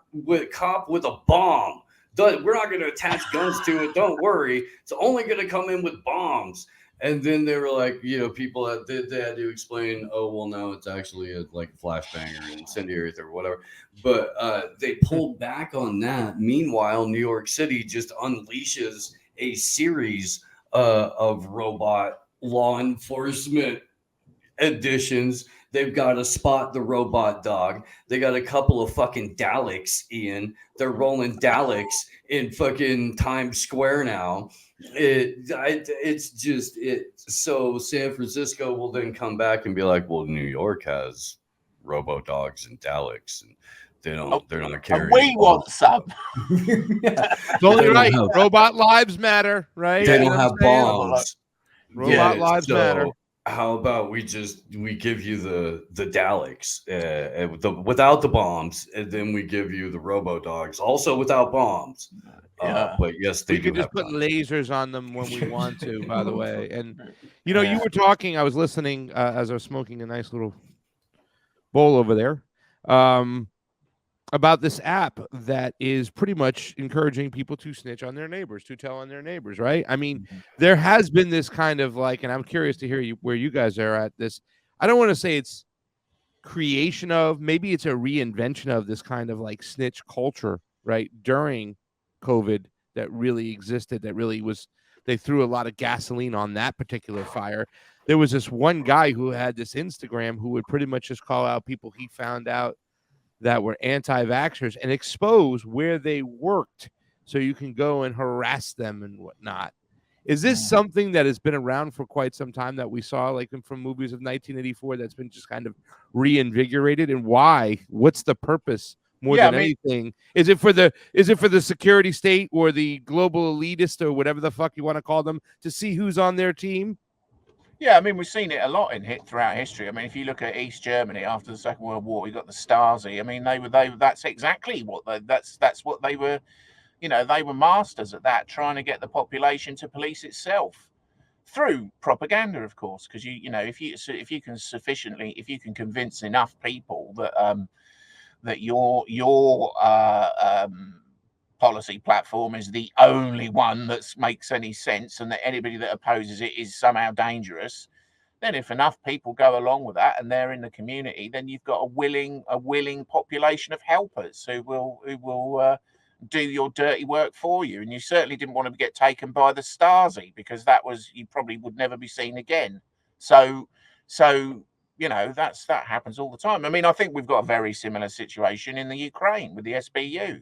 cop with a bomb. We're not going to attach guns to it. Don't worry. It's only going to come in with bombs. And then they were like, people they had to explain, oh, well, no, it's actually a flashbang or incendiary or whatever. But they pulled back on that. Meanwhile, New York City just unleashes a series of robot law enforcement editions. They've got to spot the robot dog. They got a couple of fucking Daleks, Ian. They're rolling Daleks in fucking Times Square now. It's just it. So San Francisco will then come back and be like, well, New York has robo dogs and Daleks, and they're not carrying. We want some. It's only right. Robot lives matter, right? They don't have bombs. Robot lives matter. How about we give you the Daleks without the bombs, and then we give you the robo dogs also without bombs. But yes, they do. We can just put lasers on them when we want to. By the way, and you were talking. I was listening as I was smoking a nice little bowl over there. About this app that is pretty much encouraging people to snitch on their neighbors, to tell on their neighbors, right? I mean, there has been this kind of and I'm curious to hear where you guys are at this. I don't want to say it's creation of, maybe it's a reinvention of this kind of snitch culture, right? During COVID that really existed, that really was, they threw a lot of gasoline on that particular fire. There was this one guy who had this Instagram who would pretty much just call out people he found out that were anti-vaxxers and expose where they worked so you can go and harass them and whatnot. Is this something that has been around for quite some time that we saw from movies of 1984 that's been just kind of reinvigorated? And why? What's the purpose more than anything? Is it for the security state or the global elitist or whatever the fuck you want to call them to see who's on their team? Yeah, I mean, we've seen it a lot throughout history. I mean, if you look at East Germany after the Second World War, we got the Stasi. I mean, that's exactly what that's what they were. They were masters at that, trying to get the population to police itself through propaganda, of course. Because if you can convince enough people that your policy platform is the only one that makes any sense, and that anybody that opposes it is somehow dangerous, then if enough people go along with that and they're in the community, then you've got a willing population of helpers who will do your dirty work for you. And you certainly didn't want to get taken by the Stasi, because you probably would never be seen again. So that happens all the time. I mean, I think we've got a very similar situation in the Ukraine with the SBU.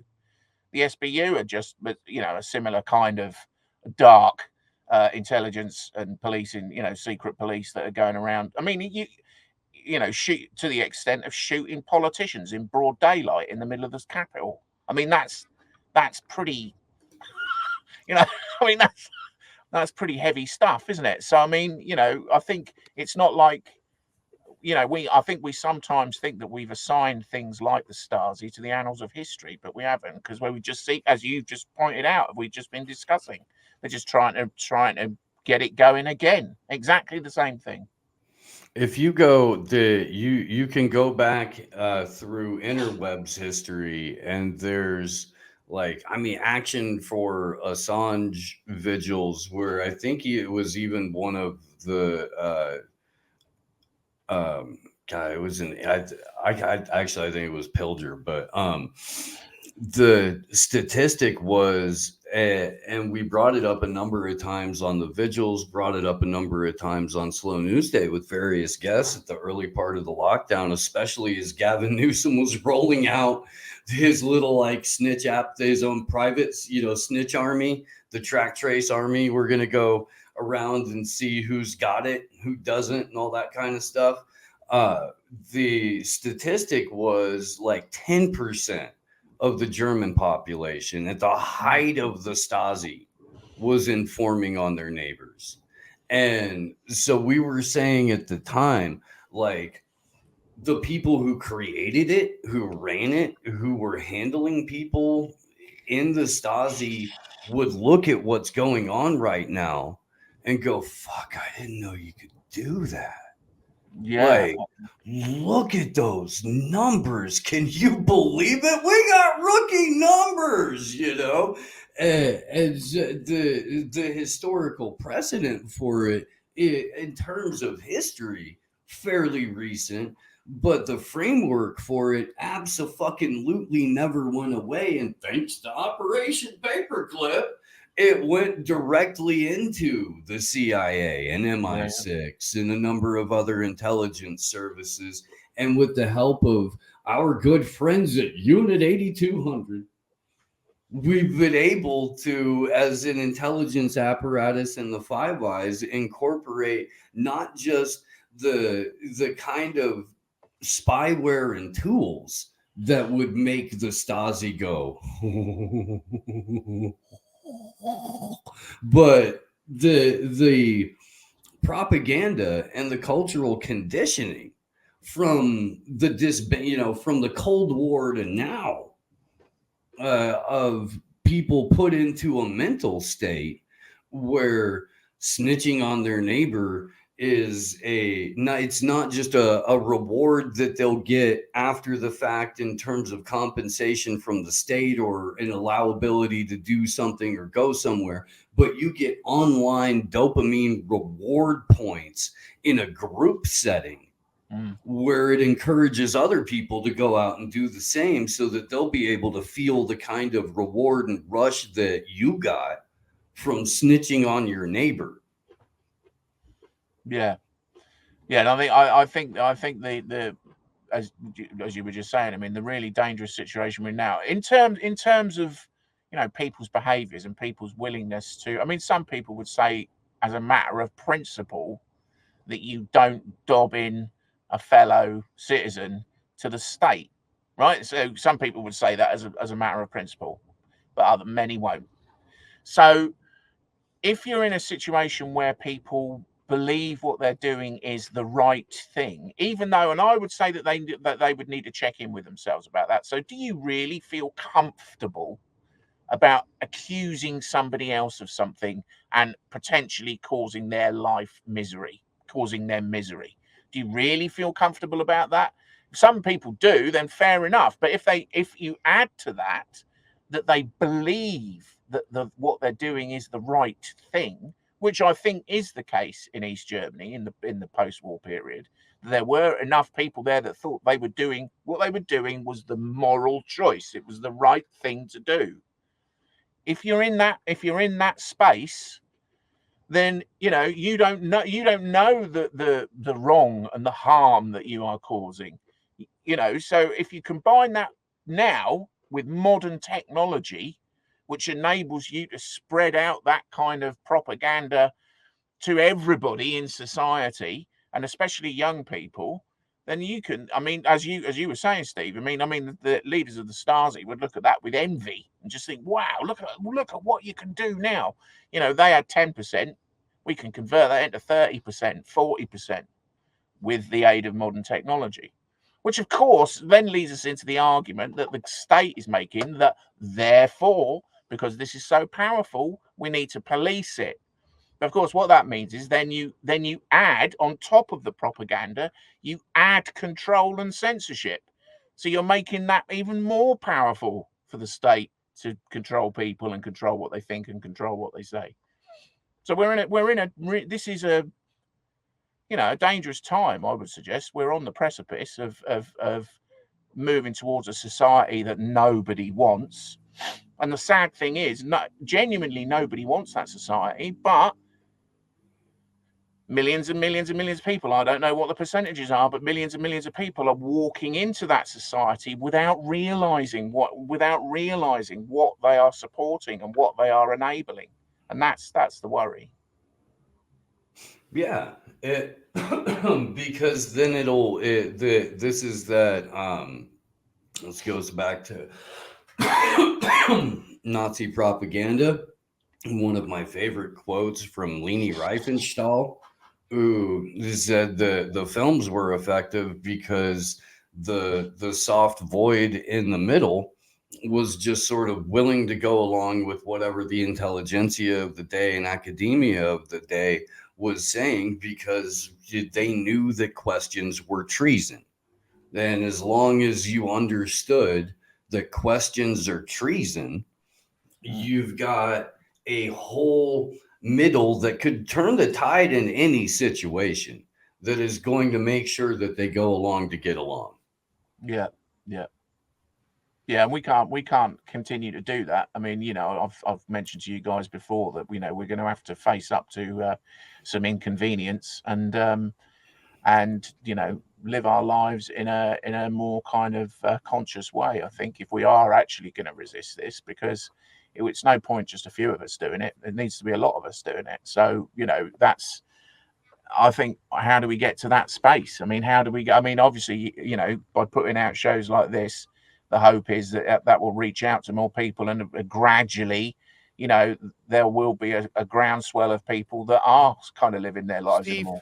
The SBU are just, a similar kind of dark intelligence and policing, secret police that are going around. I mean, shoot to the extent of shooting politicians in broad daylight in the middle of the capital. I mean, that's pretty, I mean, that's pretty heavy stuff, isn't it? So, I mean, I think it's not like, I think we sometimes think that we've assigned things like the Stasi to the annals of history, but we haven't, because we just see, as you just pointed out, we've just been discussing, they're just trying to get it going again. Exactly the same thing. If you go, you can go back through interwebs history, and there's action for Assange vigils, where I think it was even one of the it was I think it was Pilger, but the statistic was, and we brought it up a number of times on the vigils, brought it up a number of times on Slow News Day with various guests at the early part of the lockdown, especially as Gavin Newsom was rolling out his little snitch app, his own private, snitch army, the track trace army. We're going to go around and see who's got it, who doesn't, and all that kind of stuff. The statistic was 10% of the German population at the height of the Stasi was informing on their neighbors. And so we were saying at the time, the people who created it, who ran it, who were handling people in the Stasi would look at what's going on right now and go, fuck, I didn't know you could do that. Yeah. Look at those numbers. Can you believe it? We got rookie numbers, and the historical precedent for it in terms of history, fairly recent, but the framework for it absolutely never went away. And thanks to Operation Paperclip, it went directly into the CIA and MI6 and a number of other intelligence services. And with the help of our good friends at Unit 8200, we've been able to, as an intelligence apparatus and the Five Eyes, incorporate not just the kind of spyware and tools that would make the Stasi go, but the propaganda and the cultural conditioning from from the Cold War to now, of people put into a mental state where snitching on their neighbor is it's not just a reward that they'll get after the fact in terms of compensation from the state or an allowability to do something or go somewhere, but you get online dopamine reward points in a group setting where it encourages other people to go out and do the same, so that they'll be able to feel the kind of reward and rush that you got from snitching on your neighbor. Yeah. And I think the as you were just saying, I mean, the really dangerous situation we're now in terms of people's behaviors and people's willingness to, I mean, some people would say as a matter of principle that you don't dob in a fellow citizen to the state, right? So some people would say that as a matter of principle, but many won't. So if you're in a situation where people believe what they're doing is the right thing, even though, and I would say that they would need to check in with themselves about that. So do you really feel comfortable about accusing somebody else of something and potentially causing their life misery, causing them misery? Do you really feel comfortable about that? If some people do, then fair enough. But if you add to that they believe that what they're doing is the right thing, which I think is the case in East Germany in the post-war period, there were enough people there that thought what they were doing was the moral choice. It was the right thing to do. if you're in that space, then you don't know the wrong and the harm that you are causing. So if you combine that now with modern technology, which enables you to spread out that kind of propaganda to everybody in society, and especially young people, then you can, I mean, as you were saying, Steve, I mean, the leaders of the Stasi would look at that with envy and just think, wow, look at what you can do now. They had 10%. We can convert that into 30%, 40% with the aid of modern technology, which of course then leads us into the argument that the state is making, that therefore, because this is so powerful, we need to police it. Of course, what that means is then you add, on top of the propaganda, you add control and censorship. So you're making that even more powerful for the state to control people and control what they think and control what they say. So this is a dangerous time, I would suggest. We're on the precipice of moving towards a society that nobody wants. And the sad thing is, genuinely nobody wants that society, but millions and millions and millions of people, I don't know what the percentages are, but millions and millions of people are walking into that society without realizing what they are supporting and what they are enabling. And that's the worry. Yeah, because then this goes back to Nazi propaganda. One of my favorite quotes from Leni Riefenstahl, who said the films were effective because the soft void in the middle was just sort of willing to go along with whatever the intelligentsia of the day and academia of the day was saying, because they knew that questions were treason. And as long as you understood that questions are treason, you've got a whole middle that could turn the tide in any situation, that is going to make sure that they go along to get along. Yeah. And we can't continue to do that. I mean, I've mentioned to you guys before that we're going to have to face up to some inconvenience and live our lives in a more kind of conscious way, I think, if we are actually going to resist this, because it's no point just a few of us doing it. It needs to be a lot of us doing it. So that's, I think, how do we get to that space? I mean, how do we go? I mean, obviously, by putting out shows like this, the hope is that will reach out to more people, and gradually, there will be a groundswell of people that are kind of living their lives anymore.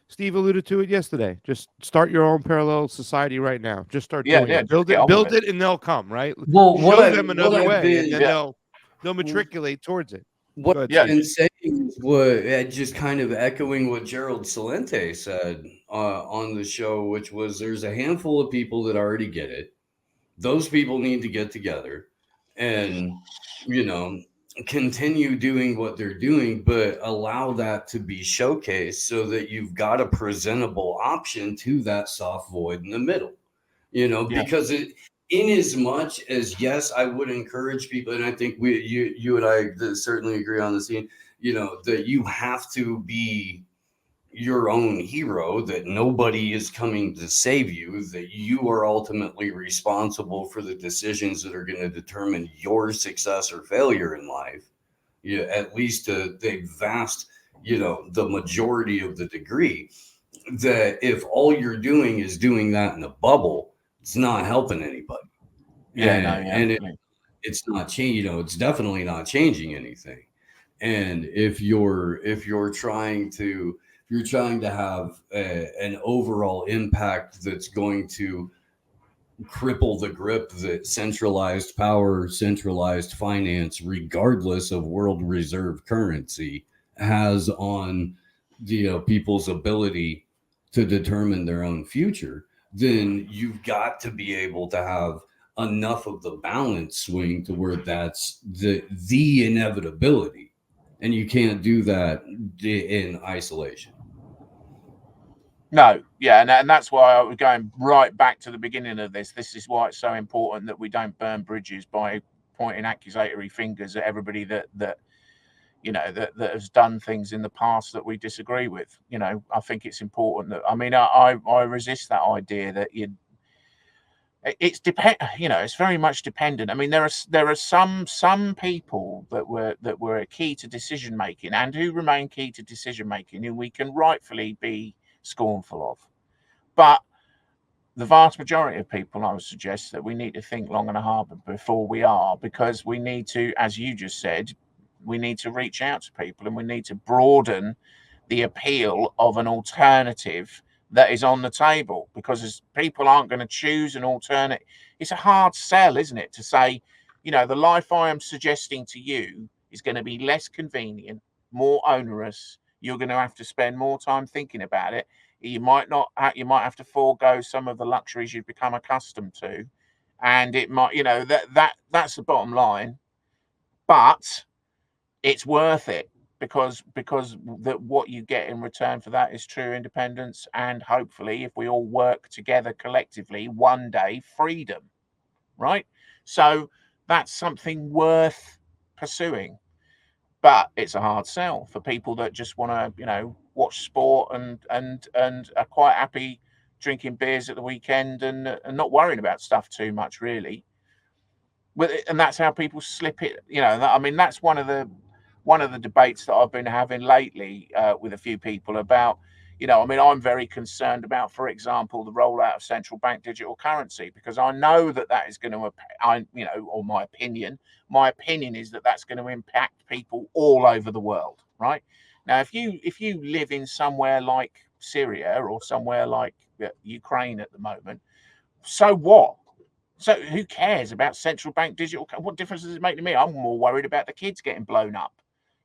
Steve alluded to it yesterday. Just start your own parallel society right now. Just start doing it. Build it, and they'll come. Right. Well, show them another way, and then they'll matriculate towards it. What I've been saying was just kind of echoing what Gerald Salente said on the show, which was, there's a handful of people that already get it. Those people need to get together and, continue doing what they're doing, but allow that to be showcased so that you've got a presentable option to that soft void in the middle, because in as much as, yes, I would encourage people, and I think you and I certainly agree on this, that you have to be your own hero, that nobody is coming to save you, that you are ultimately responsible for the decisions that are going to determine your success or failure in life. At least the vast, the majority of the degree, that if all you're doing is doing that in a bubble, it's not helping anybody. It's not changing. It's definitely not changing anything. And if you're trying to have an overall impact that's going to cripple the grip that centralized power, centralized finance, regardless of world reserve currency, has on people's ability to determine their own future, then you've got to be able to have enough of the balance swing to where that's the inevitability, and you can't do that in isolation. No, and that's why I was going right back to the beginning of this. This is why it's so important that we don't burn bridges by pointing accusatory fingers at everybody that has done things in the past that we disagree with. I think it's important that, I resist that idea that it's very much dependent. I mean, there are some people that were key to decision making and who remain key to decision making who we can rightfully be scornful of, but the vast majority of people, I would suggest that we need to think long and hard before we are, because we need to, as you just said, we need to reach out to people and we need to broaden the appeal of an alternative that is on the table, because as people aren't going to choose an alternate. It's a hard sell, isn't it, to say, the life I am suggesting to you is going to be less convenient, more onerous. You're going to have to spend more time thinking about it. You might have to forego some of the luxuries you've become accustomed to, and it might, that's the bottom line. But it's worth it, because what you get in return for that is true independence, and hopefully, if we all work together collectively, one day freedom, right? So that's something worth pursuing. But it's a hard sell for people that just want to, watch sport and are quite happy drinking beers at the weekend and not worrying about stuff too much, really. And that's how people slip it. That's one of the debates that I've been having lately with a few people about. I'm very concerned about, for example, the rollout of central bank digital currency, because I know that is going to, or my opinion is that that's going to impact people all over the world, right? Now, if you live in somewhere like Syria or somewhere like Ukraine at the moment, so what? So who cares about central bank digital? What difference does it make to me? I'm more worried about the kids getting blown up.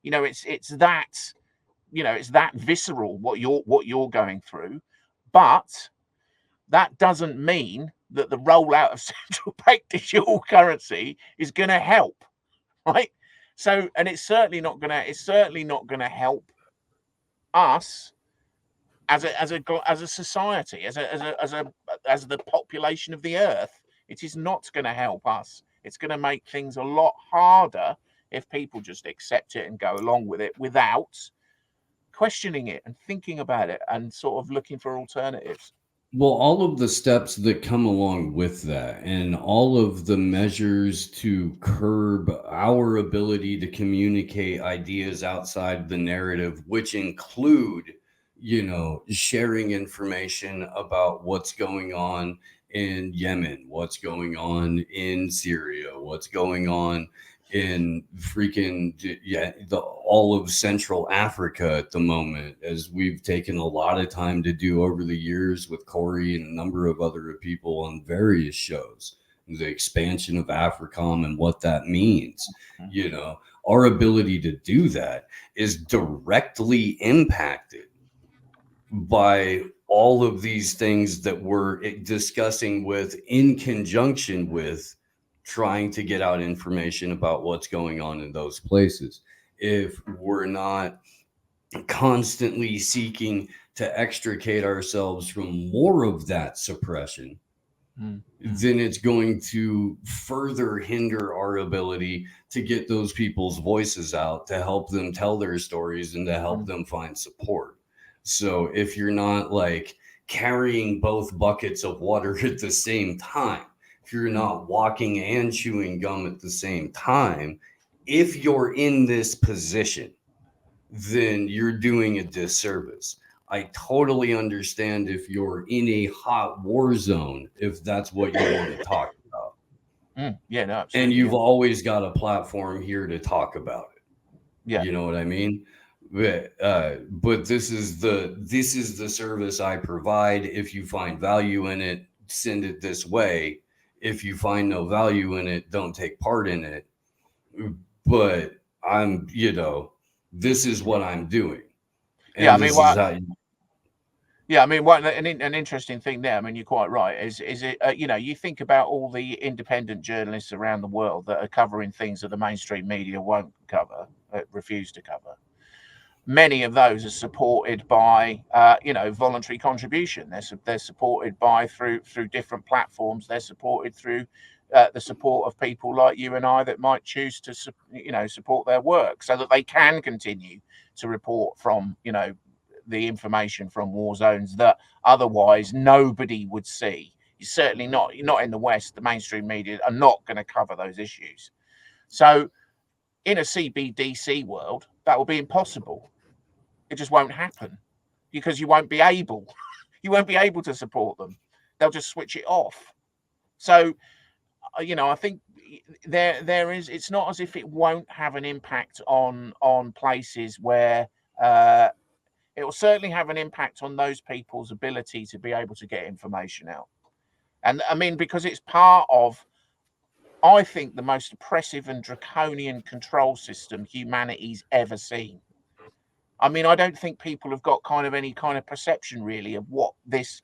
It's that visceral what you're going through, but that doesn't mean that the rollout of central bank digital currency is going to help, right? So, and it's certainly not going to help us as a society, as the population of the earth. It is not going to help us. It's going to make things a lot harder if people just accept it and go along with it without questioning it and thinking about it and sort of looking for alternatives. Well, all of the steps that come along with that and all of the measures to curb our ability to communicate ideas outside the narrative, which include, sharing information about what's going on in Yemen, what's going on in Syria, what's going on in all of Central Africa at the moment, as we've taken a lot of time to do over the years with Corey and a number of other people on various shows, the expansion of AFRICOM and what that means. Our ability to do that is directly impacted by all of these things that we're discussing in conjunction with trying to get out information about what's going on in those places. If we're not constantly seeking to extricate ourselves from more of that suppression, then it's going to further hinder our ability to get those people's voices out, to help them tell their stories and to help them find support. So if you're not carrying both buckets of water at the same time, if you're not walking and chewing gum at the same time, if you're in this position, then you're doing a disservice. I totally understand if you're in a hot war zone, if that's what you want to talk about. Yeah, no, and you've always got a platform here to talk about it. Yeah, you know what I mean. But this is the service I provide. If you find value in it, send it this way. If you find no value in it, don't take part in it. But I'm, this is what I'm doing. And an interesting thing there. I mean, you're quite right. Is it? You think about all the independent journalists around the world that are covering things that the mainstream media won't cover, refuse to cover. Many of those are supported by, voluntary contribution. They're supported by through different platforms. They're supported through the support of people like you and I that might choose to, support their work, so that they can continue to report from, the information from war zones that otherwise nobody would see. Certainly not in the West. The mainstream media are not going to cover those issues. So in a CBDC world, that will be impossible. It just won't happen, because you won't be able to support them. They'll just switch it off. So, I think there is, it's not as if it won't have an impact on places where it will certainly have an impact on those people's ability to be able to get information out. And I mean, because it's part of, I think, the most oppressive and draconian control system humanity's ever seen. I mean, I don't think people have got any kind of perception really of what this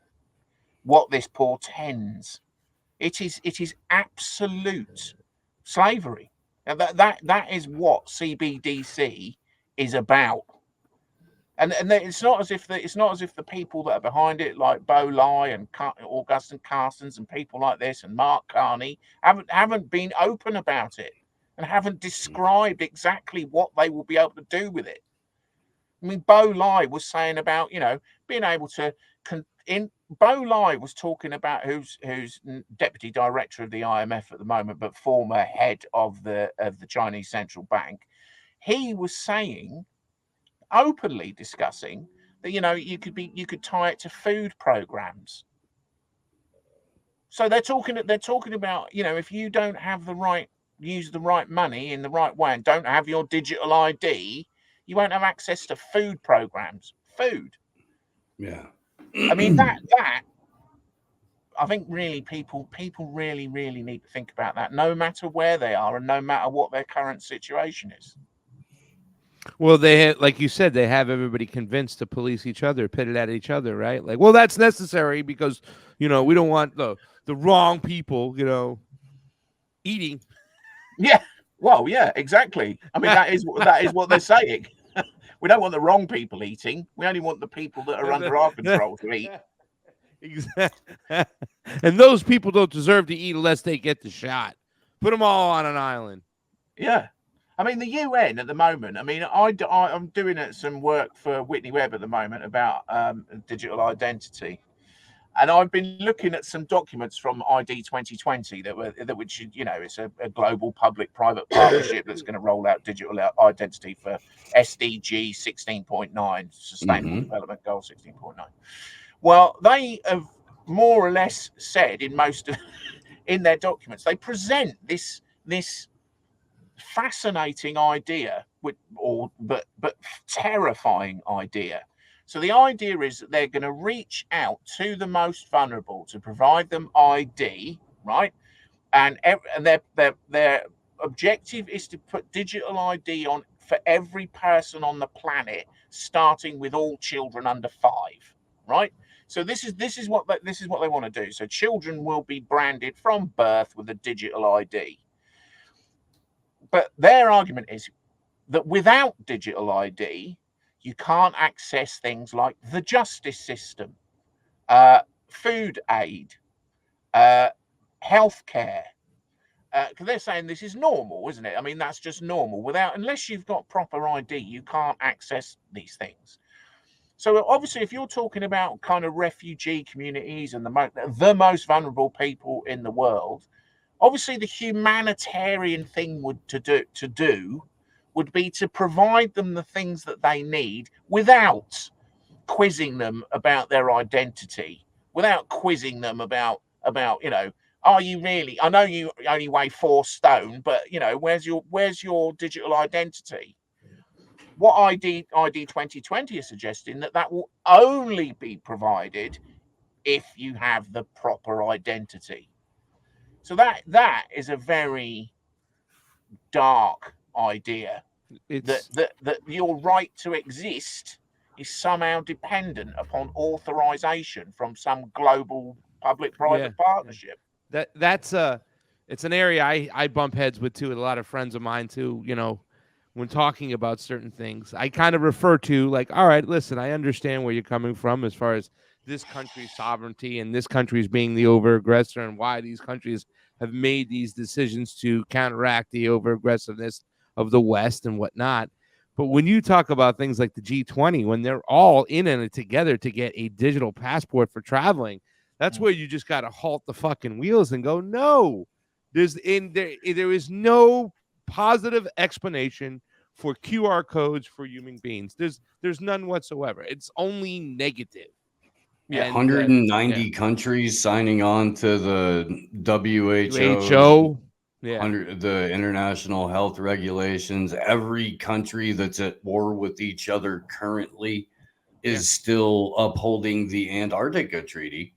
portends. It is absolute slavery. And that is what CBDC is about. And it's not as if the people that are behind it, like Bo Lai and Augustin Carstens and people like this and Mark Carney, haven't been open about it and haven't described exactly what they will be able to do with it. I mean, Bo Lai was saying about, being able to Bo Lai was talking about, who's deputy director of the IMF at the moment, but former head of the Chinese Central Bank. He was saying, openly discussing, that you could tie it to food programs. So they're talking about, if you don't have use the right money in the right way and don't have your digital ID, you won't have access to food programs. Food. Yeah. I mean, that I think really people really need to think about that, no matter where they are and no matter what their current situation is. Well, like you said, they have everybody convinced to police each other, pitted at each other, right? Like, well, that's necessary because, we don't want the wrong people, eating. Yeah. Well, yeah, exactly. I mean, that is what they're saying. We don't want the wrong people eating. We only want the people that are under our control to eat. Exactly. And those people don't deserve to eat unless they get the shot. Put them all on an island. Yeah. I mean, the UN at the moment, I mean, I'm doing some work for Whitney Webb at the moment about digital identity. And I've been looking at some documents from ID 2020 which it's a global public-private partnership that's going to roll out digital identity for SDG 16.9, Sustainable Development Goal 16.9. Well, they have more or less said in their documents, they present this fascinating idea, but terrifying idea. So the idea is that they're going to reach out to the most vulnerable to provide them ID, right? And their objective is to put digital ID on for every person on the planet, starting with all children under 5, right? So this is what they want to do. So children will be branded from birth with a digital ID. But their argument is that without digital ID, you can't access things like the justice system, food aid, healthcare. Because they're saying this is normal, isn't it? I mean, that's just normal. Unless you've got proper ID, you can't access these things. So obviously, if you're talking about kind of refugee communities and the most vulnerable people in the world, obviously the humanitarian thing to do would be to provide them the things that they need without quizzing them about their identity, without quizzing them about are you really? I know you only weigh 4 stone, but where's your digital identity? What ID 2020 is suggesting that will only be provided if you have the proper identity. So that is a very dark idea. That your right to exist is somehow dependent upon authorization from some global public-private partnership. It's an area I bump heads with too, with a lot of friends of mine too, when talking about certain things. I kind of refer to like, all right, listen, I understand where you're coming from as far as this country's sovereignty and this country's being the over-aggressor, and why these countries have made these decisions to counteract the over-aggressiveness of the West and whatnot. But when you talk about things like the G20, when they're all in it together to get a digital passport for traveling, that's where you just got to halt the fucking wheels and go, no, there is no positive explanation for QR codes for human beings. There's none whatsoever. It's only negative. Yeah, And 190 countries signing on to the WHO. Yeah. The international health regulations. Every country that's at war with each other currently is still upholding the Antarctica Treaty.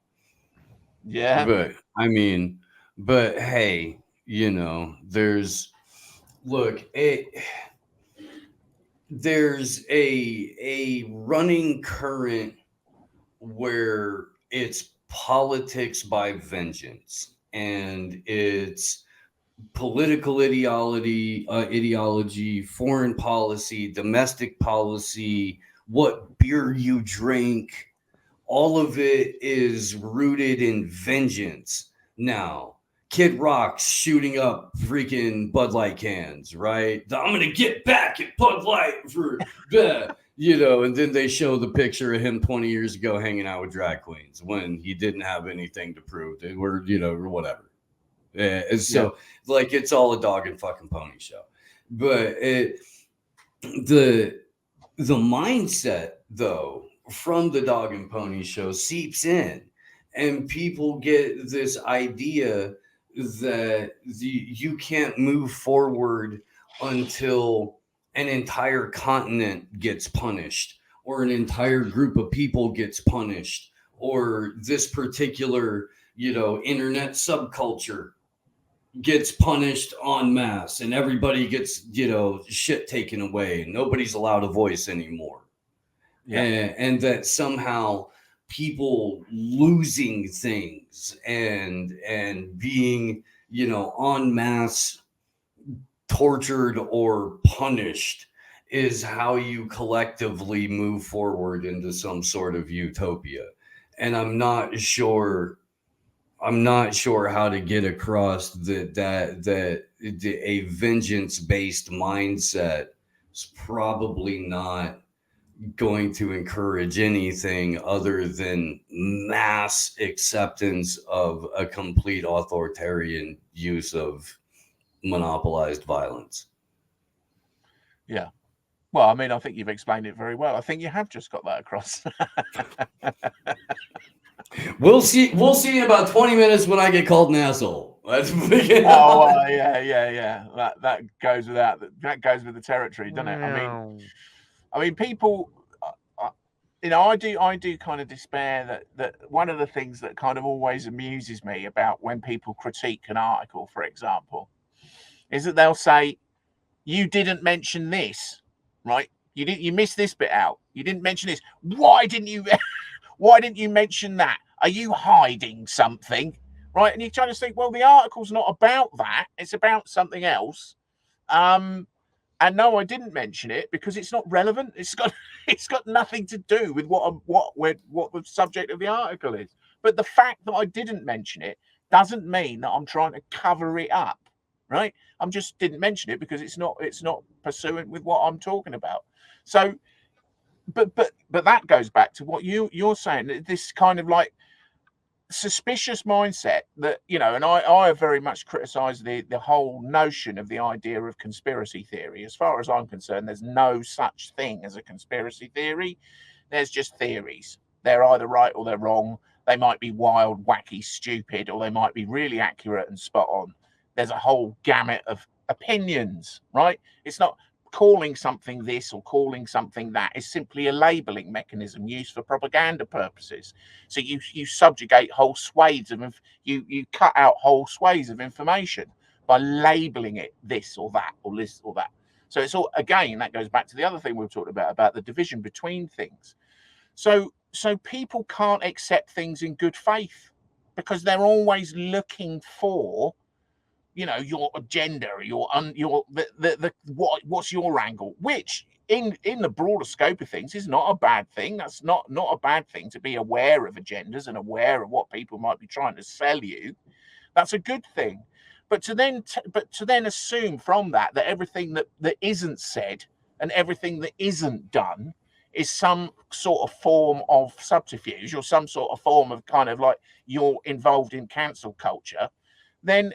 Yeah. But I mean, but hey, you know, there's a running current where it's politics by vengeance, and it's political ideology, foreign policy, domestic policy, what beer you drink, all of it is rooted in vengeance. Now, Kid Rock's shooting up freaking Bud Light cans, right? I'm going to get back at Bud Light for that, you know, and then they show the picture of him 20 years ago hanging out with drag queens when he didn't have anything to prove. They were, you know, or whatever. And so, like, it's all a dog and fucking pony show. But the mindset, though, from the dog and pony show seeps in, and people get this idea that you can't move forward until an entire continent gets punished, or an entire group of people gets punished, or this particular, you know, internet subculture gets punished en masse, and everybody gets, you know, shit taken away, and nobody's allowed a voice anymore. And that somehow people losing things and being, you know, en masse tortured or punished is how you collectively move forward into some sort of utopia. And I'm not sure how to get across that a vengeance-based mindset is probably not going to encourage anything other than mass acceptance of a complete authoritarian use of monopolized violence. Yeah. Well, I mean, I think you've explained it very well. I think you have just got that across. We'll see in about 20 minutes when I get called an asshole. That's yeah. That goes with the territory, doesn't it? I mean, people, you know, I do kind of despair that one of the things that kind of always amuses me about when people critique an article, for example, is that they'll say, you didn't mention this, right? You missed this bit out. You didn't mention this. Why didn't you mention that? Are you hiding something? Right? And you try to think, well, the article's not about that. It's about something else. And no, I didn't mention it because it's not relevant. It's got nothing to do with what the subject of the article is. But the fact that I didn't mention it doesn't mean that I'm trying to cover it up, right? I'm just didn't mention it because it's not pursuant with what I'm talking about. So, but that goes back to what you're saying. This kind of like suspicious mindset that, you know, and I have very much criticized the whole notion of the idea of conspiracy theory. As far as I'm concerned, there's no such thing as a conspiracy theory. There's just theories. They're either right or they're wrong. They might be wild, wacky, stupid, or they might be really accurate and spot on. There's a whole gamut of opinions, right? It's not calling something this or calling something that. Is simply a labeling mechanism used for propaganda purposes. So you subjugate whole swathes of you cut out whole swathes of information by labeling it this or that or this or that. So it's all, again, that goes back to the other thing we've talked about the division between things. So people can't accept things in good faith because they're always looking for, you know, your agenda, what's your angle, which in the broader scope of things is not a bad thing. That's not a bad thing to be aware of agendas and aware of what people might be trying to sell you. That's a good thing. But to then assume from that everything that isn't said and everything that isn't done is some sort of form of subterfuge or some sort of form of kind of like you're involved in cancel culture, then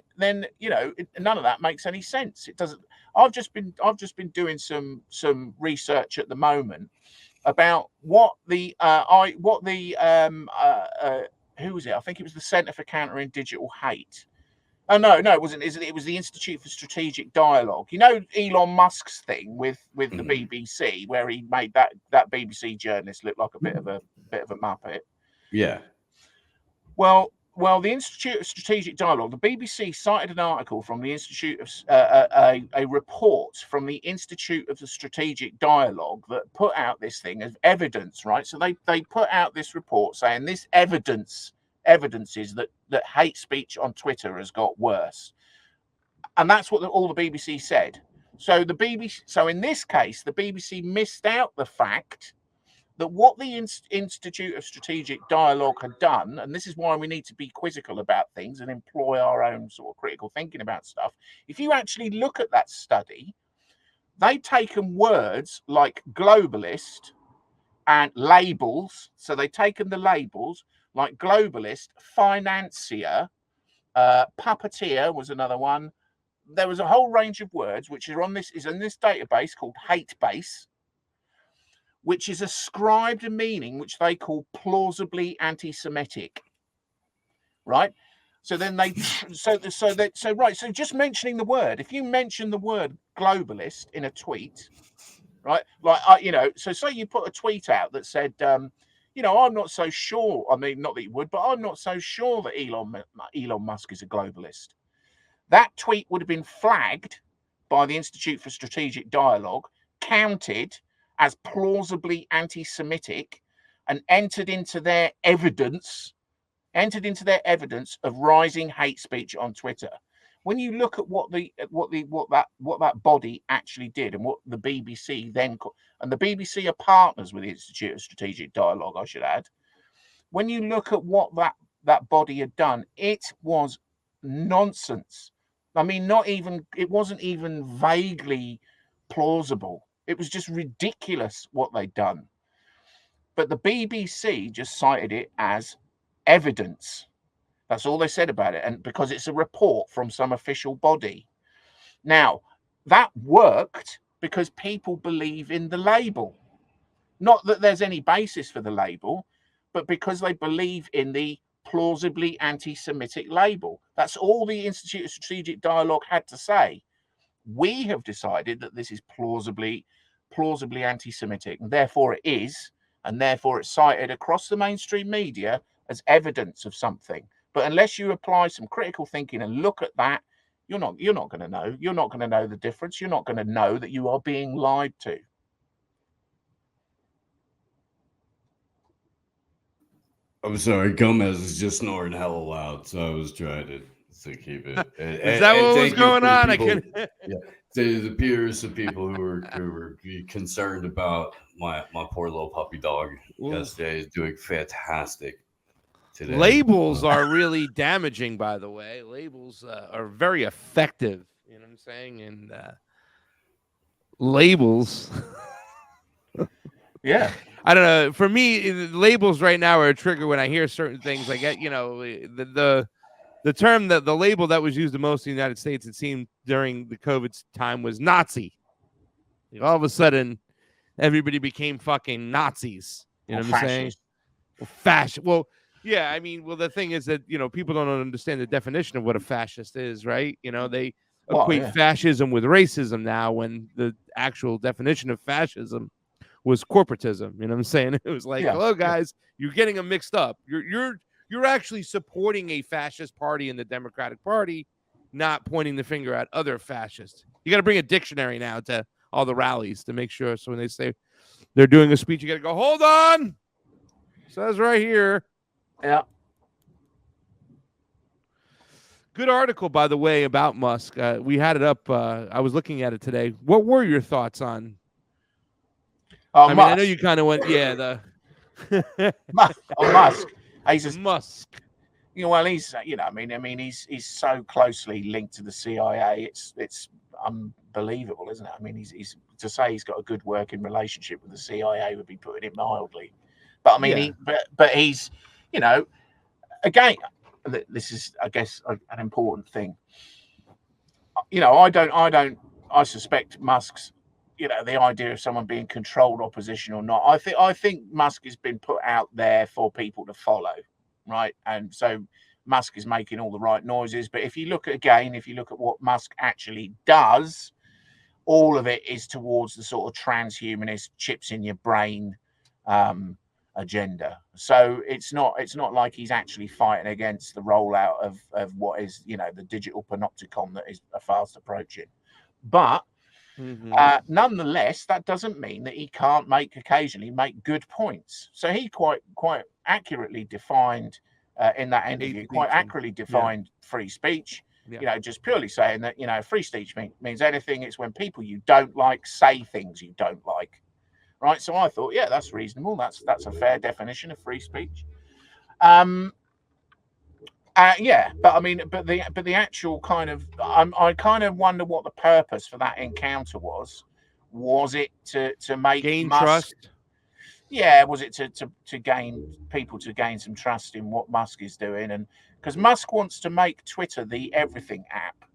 you know, none of that makes any sense. It doesn't. I've just been doing some research at the moment about what the who was it? I think it was the Centre for Countering Digital Hate. Oh no, it wasn't. It was the Institute for Strategic Dialogue. You know Elon Musk's thing with the BBC, where he made that BBC journalist look like a bit of a muppet. Yeah. Well, the Institute of Strategic Dialogue, the BBC cited an article from the Institute of a report from the Institute of the Strategic Dialogue that put out this thing as evidence, right? So they put out this report saying this evidences that hate speech on Twitter has got worse, and that's what all the BBC said. So in this case, the BBC missed out the fact that what the Institute of Strategic Dialogue had done, and this is why we need to be quizzical about things and employ our own sort of critical thinking about stuff. If you actually look at that study, they've taken words like globalist and labels. So they've taken the labels like globalist, financier, puppeteer was another one. There was a whole range of words which are in this database called HateBase, which is ascribed a meaning which they call plausibly anti-Semitic, right? So then so just mentioning the word, if you mention the word globalist in a tweet, right? Like so say you put a tweet out that said, I'm not so sure. I mean, not that you would, but I'm not so sure that Elon Musk is a globalist. That tweet would have been flagged by the Institute for Strategic Dialogue, counted as plausibly anti-Semitic, and entered into their evidence of rising hate speech on Twitter. When you look at what that body actually did, and what the BBC and the BBC are partners with the Institute of Strategic Dialogue, I should add. When you look at what that body had done, it was nonsense. I mean, it wasn't even vaguely plausible. It was just ridiculous what they'd done. But the BBC just cited it as evidence. That's all they said about it. And because it's a report from some official body. Now, that worked because people believe in the label. Not that there's any basis for the label, but because they believe in the plausibly anti-Semitic label. That's all the Institute of Strategic Dialogue had to say. We have decided that this is plausibly anti-Semitic, and therefore it is, and therefore it's cited across the mainstream media as evidence of something. But unless you apply some critical thinking and look at that, you're not going to know. You're not going to know the difference. You're not going to know that you are being lied to. I'm sorry, Gomez is just snoring hella loud, so I was trying to keep it. Is that what was going on? The peers of people who were concerned about my poor little puppy dog yesterday is doing fantastic today. Labels are really damaging, by the way. Labels are very effective. You know what I'm saying? And labels. Yeah. I don't know. For me, labels right now are a trigger when I hear certain things. Like, the term that the label that was used the most in the United States, it seemed during the COVID time, was Nazi. All of a sudden, everybody became fucking Nazis. You know what I'm saying? Fascist. Well, yeah. I mean, the thing is that, people don't understand the definition of what a fascist is, right? They equate fascism with racism now, when the actual definition of fascism was corporatism. You know what I'm saying? It was like, hello guys, you're getting them mixed up. You're actually supporting a fascist party in the Democratic Party, not pointing the finger at other fascists. You got to bring a dictionary now to all the rallies to make sure. So when they say they're doing a speech, you got to go, hold on. It says right here. Yeah. Good article, by the way, about Musk. We had it up. I was looking at it today. What were your thoughts on Oh, I mean, I know you kind of went, the Musk. He's a, Musk. well, he's he's so closely linked to the CIA. It's unbelievable, isn't it? I mean, he's to say he's got a good working relationship with the CIA would be putting it mildly. But I mean, but he's, again, this is, I guess, an important thing. I suspect Musk's, the idea of someone being controlled opposition or not. I think Musk has been put out there for people to follow, right? And so Musk is making all the right noises. But if you look at what Musk actually does, all of it is towards the sort of transhumanist chips in your brain agenda. So it's not like he's actually fighting against the rollout of what is, the digital panopticon that is fast approaching. But nonetheless, that doesn't mean that he can't occasionally make good points. So he quite accurately defined in that interview, free speech. Just purely saying that, free speech means anything. It's when people you don't like say things you don't like. Right. So I thought, that's reasonable. That's a fair definition of free speech. But I mean, but the actual kind of, I kind of wonder what the purpose for that encounter was. Was it to make gain Musk, trust? Yeah, was it to gain some trust in what Musk is doing? And because Musk wants to make Twitter the everything app,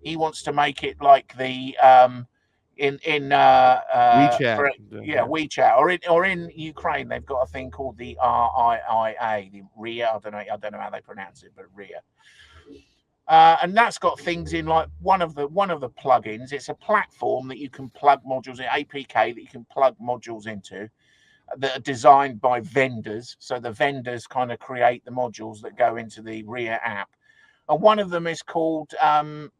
he wants to make it like the in WeChat, WeChat, or in Ukraine they've got a thing called the RIIA, the RIA. I don't know how they pronounce it, but RIA. And that's got things in like one of the plugins. It's a platform that you can plug modules in, APK that you can plug modules into that are designed by vendors. So the vendors kind of create the modules that go into the RIA app. And one of them is called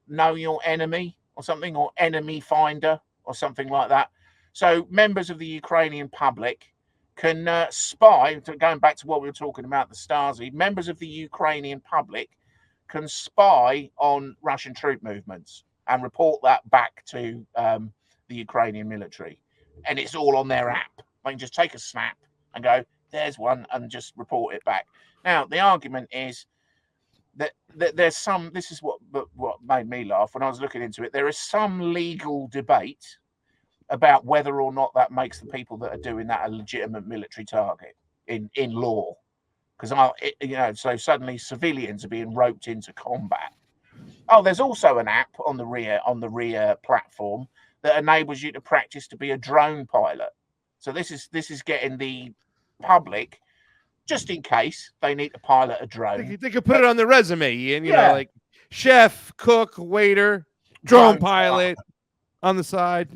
Know Your Enemy or something, or Enemy Finder or something like that. So members of the Ukrainian public can spy, going back to what we were talking about, the Stasi, members of the Ukrainian public can spy on Russian troop movements and report that back to the Ukrainian military. And it's all on their app. I can just take a snap and go, there's one, and just report it back. Now, the argument is that there's some, this is what made me laugh when I was looking into it. There is some legal debate about whether or not that makes the people that are doing that a legitimate military target in law. Because so suddenly civilians are being roped into combat. Oh, there's also an app on the RIA platform that enables you to practice to be a drone pilot. So this is getting the public, just in case they need to pilot a drone. They could put it on the resume, Ian. You know, like chef, cook, waiter, drone pilot on the side.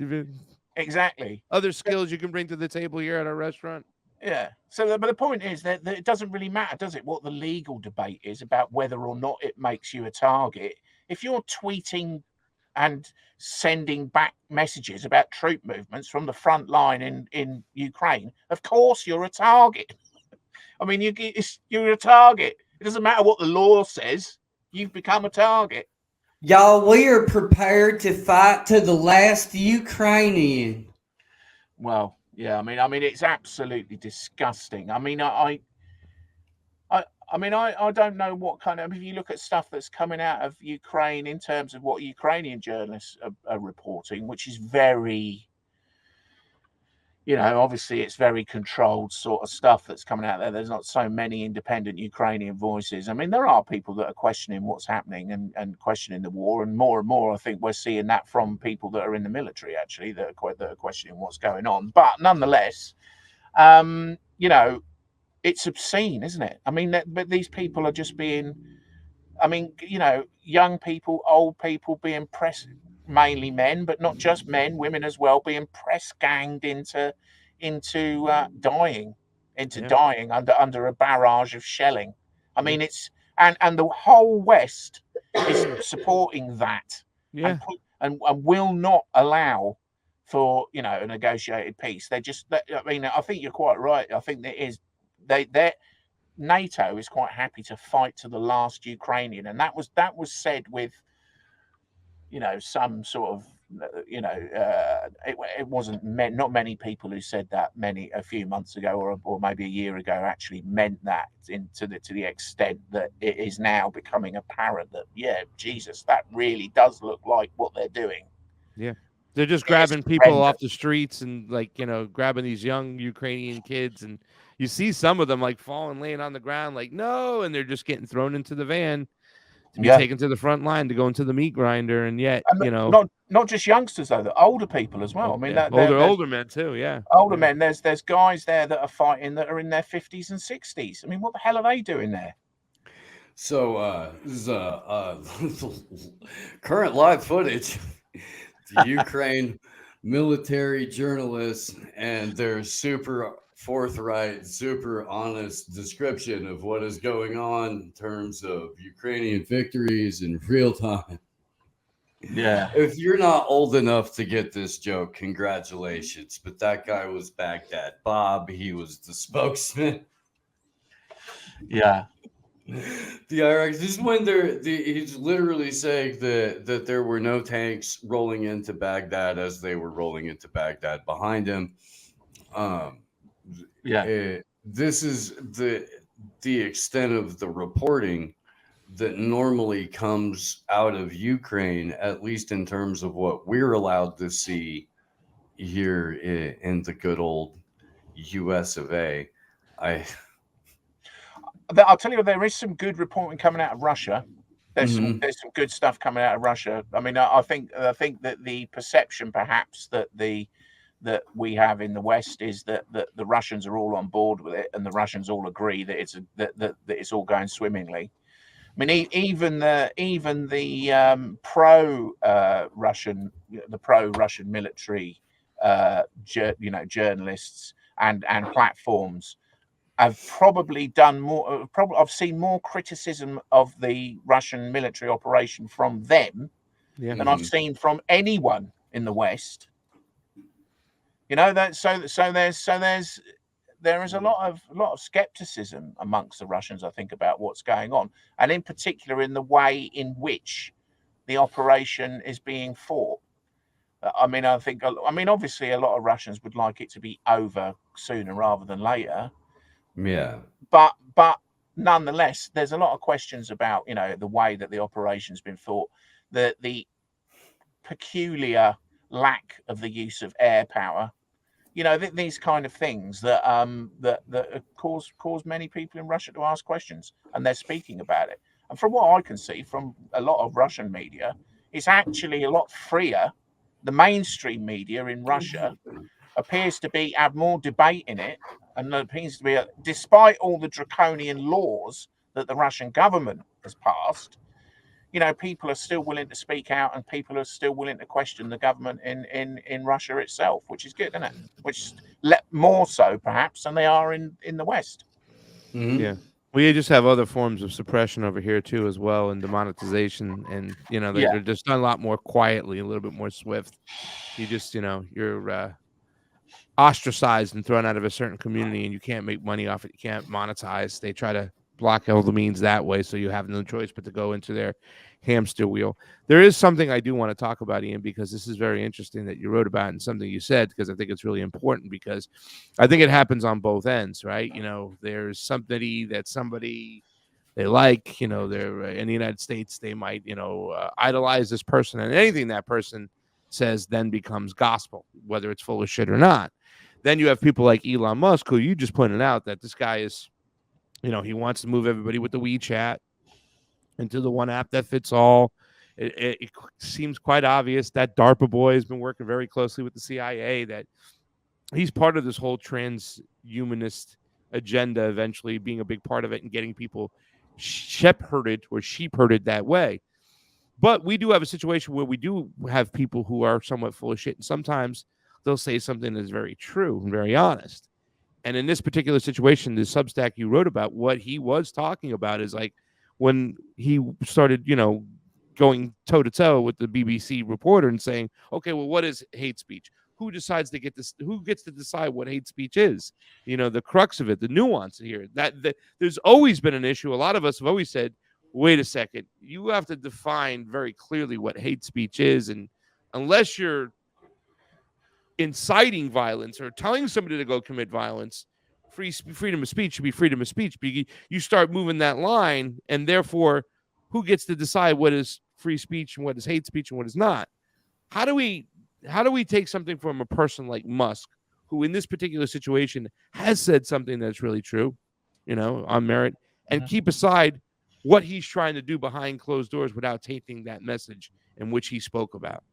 Exactly. Other skills you can bring to the table here at our restaurant. Yeah. So, but the point is that it doesn't really matter, does it? What the legal debate is about whether or not it makes you a target. If you're tweeting and sending back messages about troop movements from the front line in Ukraine, of course you're a target. I mean, you're a target. It doesn't matter what the law says. You've become a target. Y'all, we are prepared to fight to the last Ukrainian. Well, yeah, I mean, it's absolutely disgusting. I mean, I don't know what kind of, if you look at stuff that's coming out of Ukraine in terms of what Ukrainian journalists are reporting, which is very, obviously it's very controlled sort of stuff that's coming out there. There's not so many independent Ukrainian voices. I mean, there are people that are questioning what's happening and questioning the war, and more I think we're seeing that from people that are in the military, actually, that are questioning what's going on. But nonetheless, it's obscene, isn't it? I mean, but these people are just being, young people, old people being pressed, mainly men, but not just men, women as well, being press ganged into dying under a barrage of shelling. I mean, it's and the whole West is supporting that, and will not allow for a negotiated peace. I think you're quite right. I think there is NATO is quite happy to fight to the last Ukrainian, and that was said with some sort of it wasn't not many people who said that a few months ago or maybe a year ago actually meant that to the extent that it is now becoming apparent that, yeah, Jesus, that really does look like what they're doing. Yeah. They're just grabbing people off the streets and, like, grabbing these young Ukrainian kids. And you see some of them, like, falling, laying on the ground, like, no. And they're just getting thrown into the van to be taken to the front line to go into the meat grinder. And yet, not just youngsters, though, the older people as well. I mean, older men, too. Yeah. Older men. There's guys there that are fighting that are in their 50s and 60s. I mean, what the hell are they doing there? So, this is current live footage. The Ukraine military journalists and their super forthright, super honest description of what is going on in terms of Ukrainian victories in real time. Yeah. If you're not old enough to get this joke, congratulations. But that guy was Baghdad Bob. He was the spokesman. Yeah. The Iraq. This is when he's literally saying that there were no tanks rolling into Baghdad as they were rolling into Baghdad behind him. This is the extent of the reporting that normally comes out of Ukraine, at least in terms of what we're allowed to see here in the good old US of A. I'll tell you, there is some good reporting coming out of Russia. There's some good stuff coming out of Russia. I mean, I think that the perception, perhaps, that we have in the West is that the Russians are all on board with it, and the Russians all agree that it's all going swimmingly. I mean, even the pro-Russian military, journalists and platforms have probably done more. I've seen more criticism of the Russian military operation from them than I've seen from anyone in the West. That there is a lot of skepticism amongst the Russians, I think, about what's going on, and in particular in the way in which the operation is being fought. I mean, obviously, a lot of Russians would like it to be over sooner rather than later. Yeah. But nonetheless, there's a lot of questions about, the way that the operation's been fought, the peculiar lack of the use of air power, these kind of things that cause many people in Russia to ask questions, and they're speaking about it. And from what I can see from a lot of Russian media, it's actually a lot freer. The mainstream media in Russia appears to have more debate in it, and there appears to be, despite all the draconian laws that the Russian government has passed, people are still willing to speak out, and people are still willing to question the government in Russia itself, which is good, isn't it? Which more so perhaps than they are in the West. Mm-hmm. Yeah. We just have other forms of suppression over here too, as well, and demonetization, and they're just done a lot more quietly, a little bit more swift. You just you're ostracized and thrown out of a certain community, and you can't make money off it. You can't monetize. They try to block all the means that way, so you have no choice but to go into their hamster wheel. There is something I do want to talk about, Ian, because this is very interesting that you wrote about and something you said, because I think it's really important, because I think it happens on both ends, right? There's somebody they like, they're in the United States, they might, idolize this person, and anything that person says then becomes gospel, whether it's full of shit or not. Then you have people like Elon Musk, who you just pointed out that this guy is, he wants to move everybody with the WeChat into the one app that fits all. It seems quite obvious that DARPA boy has been working very closely with the CIA, that he's part of this whole transhumanist agenda, eventually being a big part of it and getting people sheep-herded that way. But we do have a situation where we do have people who are somewhat full of shit, and sometimes they'll say something that's very true and very honest. And in this particular situation, the Substack you wrote about, what he was talking about is like when he started, going toe-to-toe with the BBC reporter and saying, okay, well, what is hate speech? Who decides to get this? Who gets to decide what hate speech is? The crux of it, the nuance here. That there's always been an issue. A lot of us have always said, wait a second, you have to define very clearly what hate speech is. And unless you're inciting violence or telling somebody to go commit violence, freedom of speech should be freedom of speech. You start moving that line, and therefore, who gets to decide what is free speech and what is hate speech and what is not? How do we take something from a person like Musk, who in this particular situation has said something that's really true, on merit, and keep aside what he's trying to do behind closed doors without tainting that message in which he spoke about?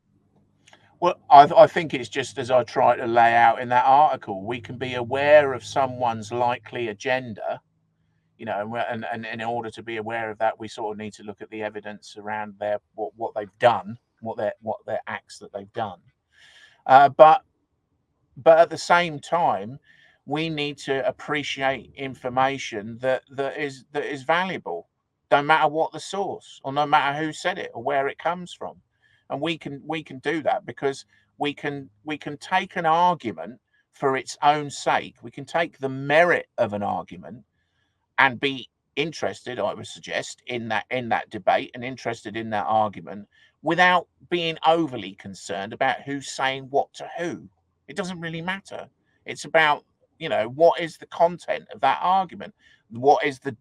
Well, I think it's just as I try to lay out in that article. We can be aware of someone's likely agenda, and in order to be aware of that, we sort of need to look at the evidence around what they've done, what their acts that they've done. But at the same time, we need to appreciate information that is valuable, no matter what the source, or no matter who said it or where it comes from. And we can do that because we can take an argument for its own sake. We can take the merit of an argument and be interested, I would suggest, in that debate and interested in that argument without being overly concerned about who's saying what to who. It doesn't really matter. It's about, what is the content of that argument? What is the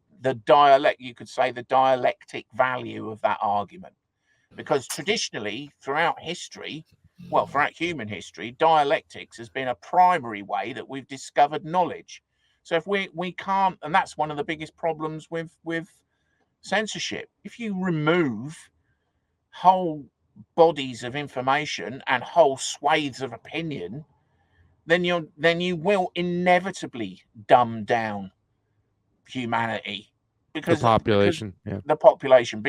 dialect, you could say, the dialectic value of that argument? Because traditionally, throughout human history, dialectics has been a primary way that we've discovered knowledge. So if we can't, and that's one of the biggest problems with censorship. If you remove whole bodies of information and whole swathes of opinion, then you will inevitably dumb down humanity because the population,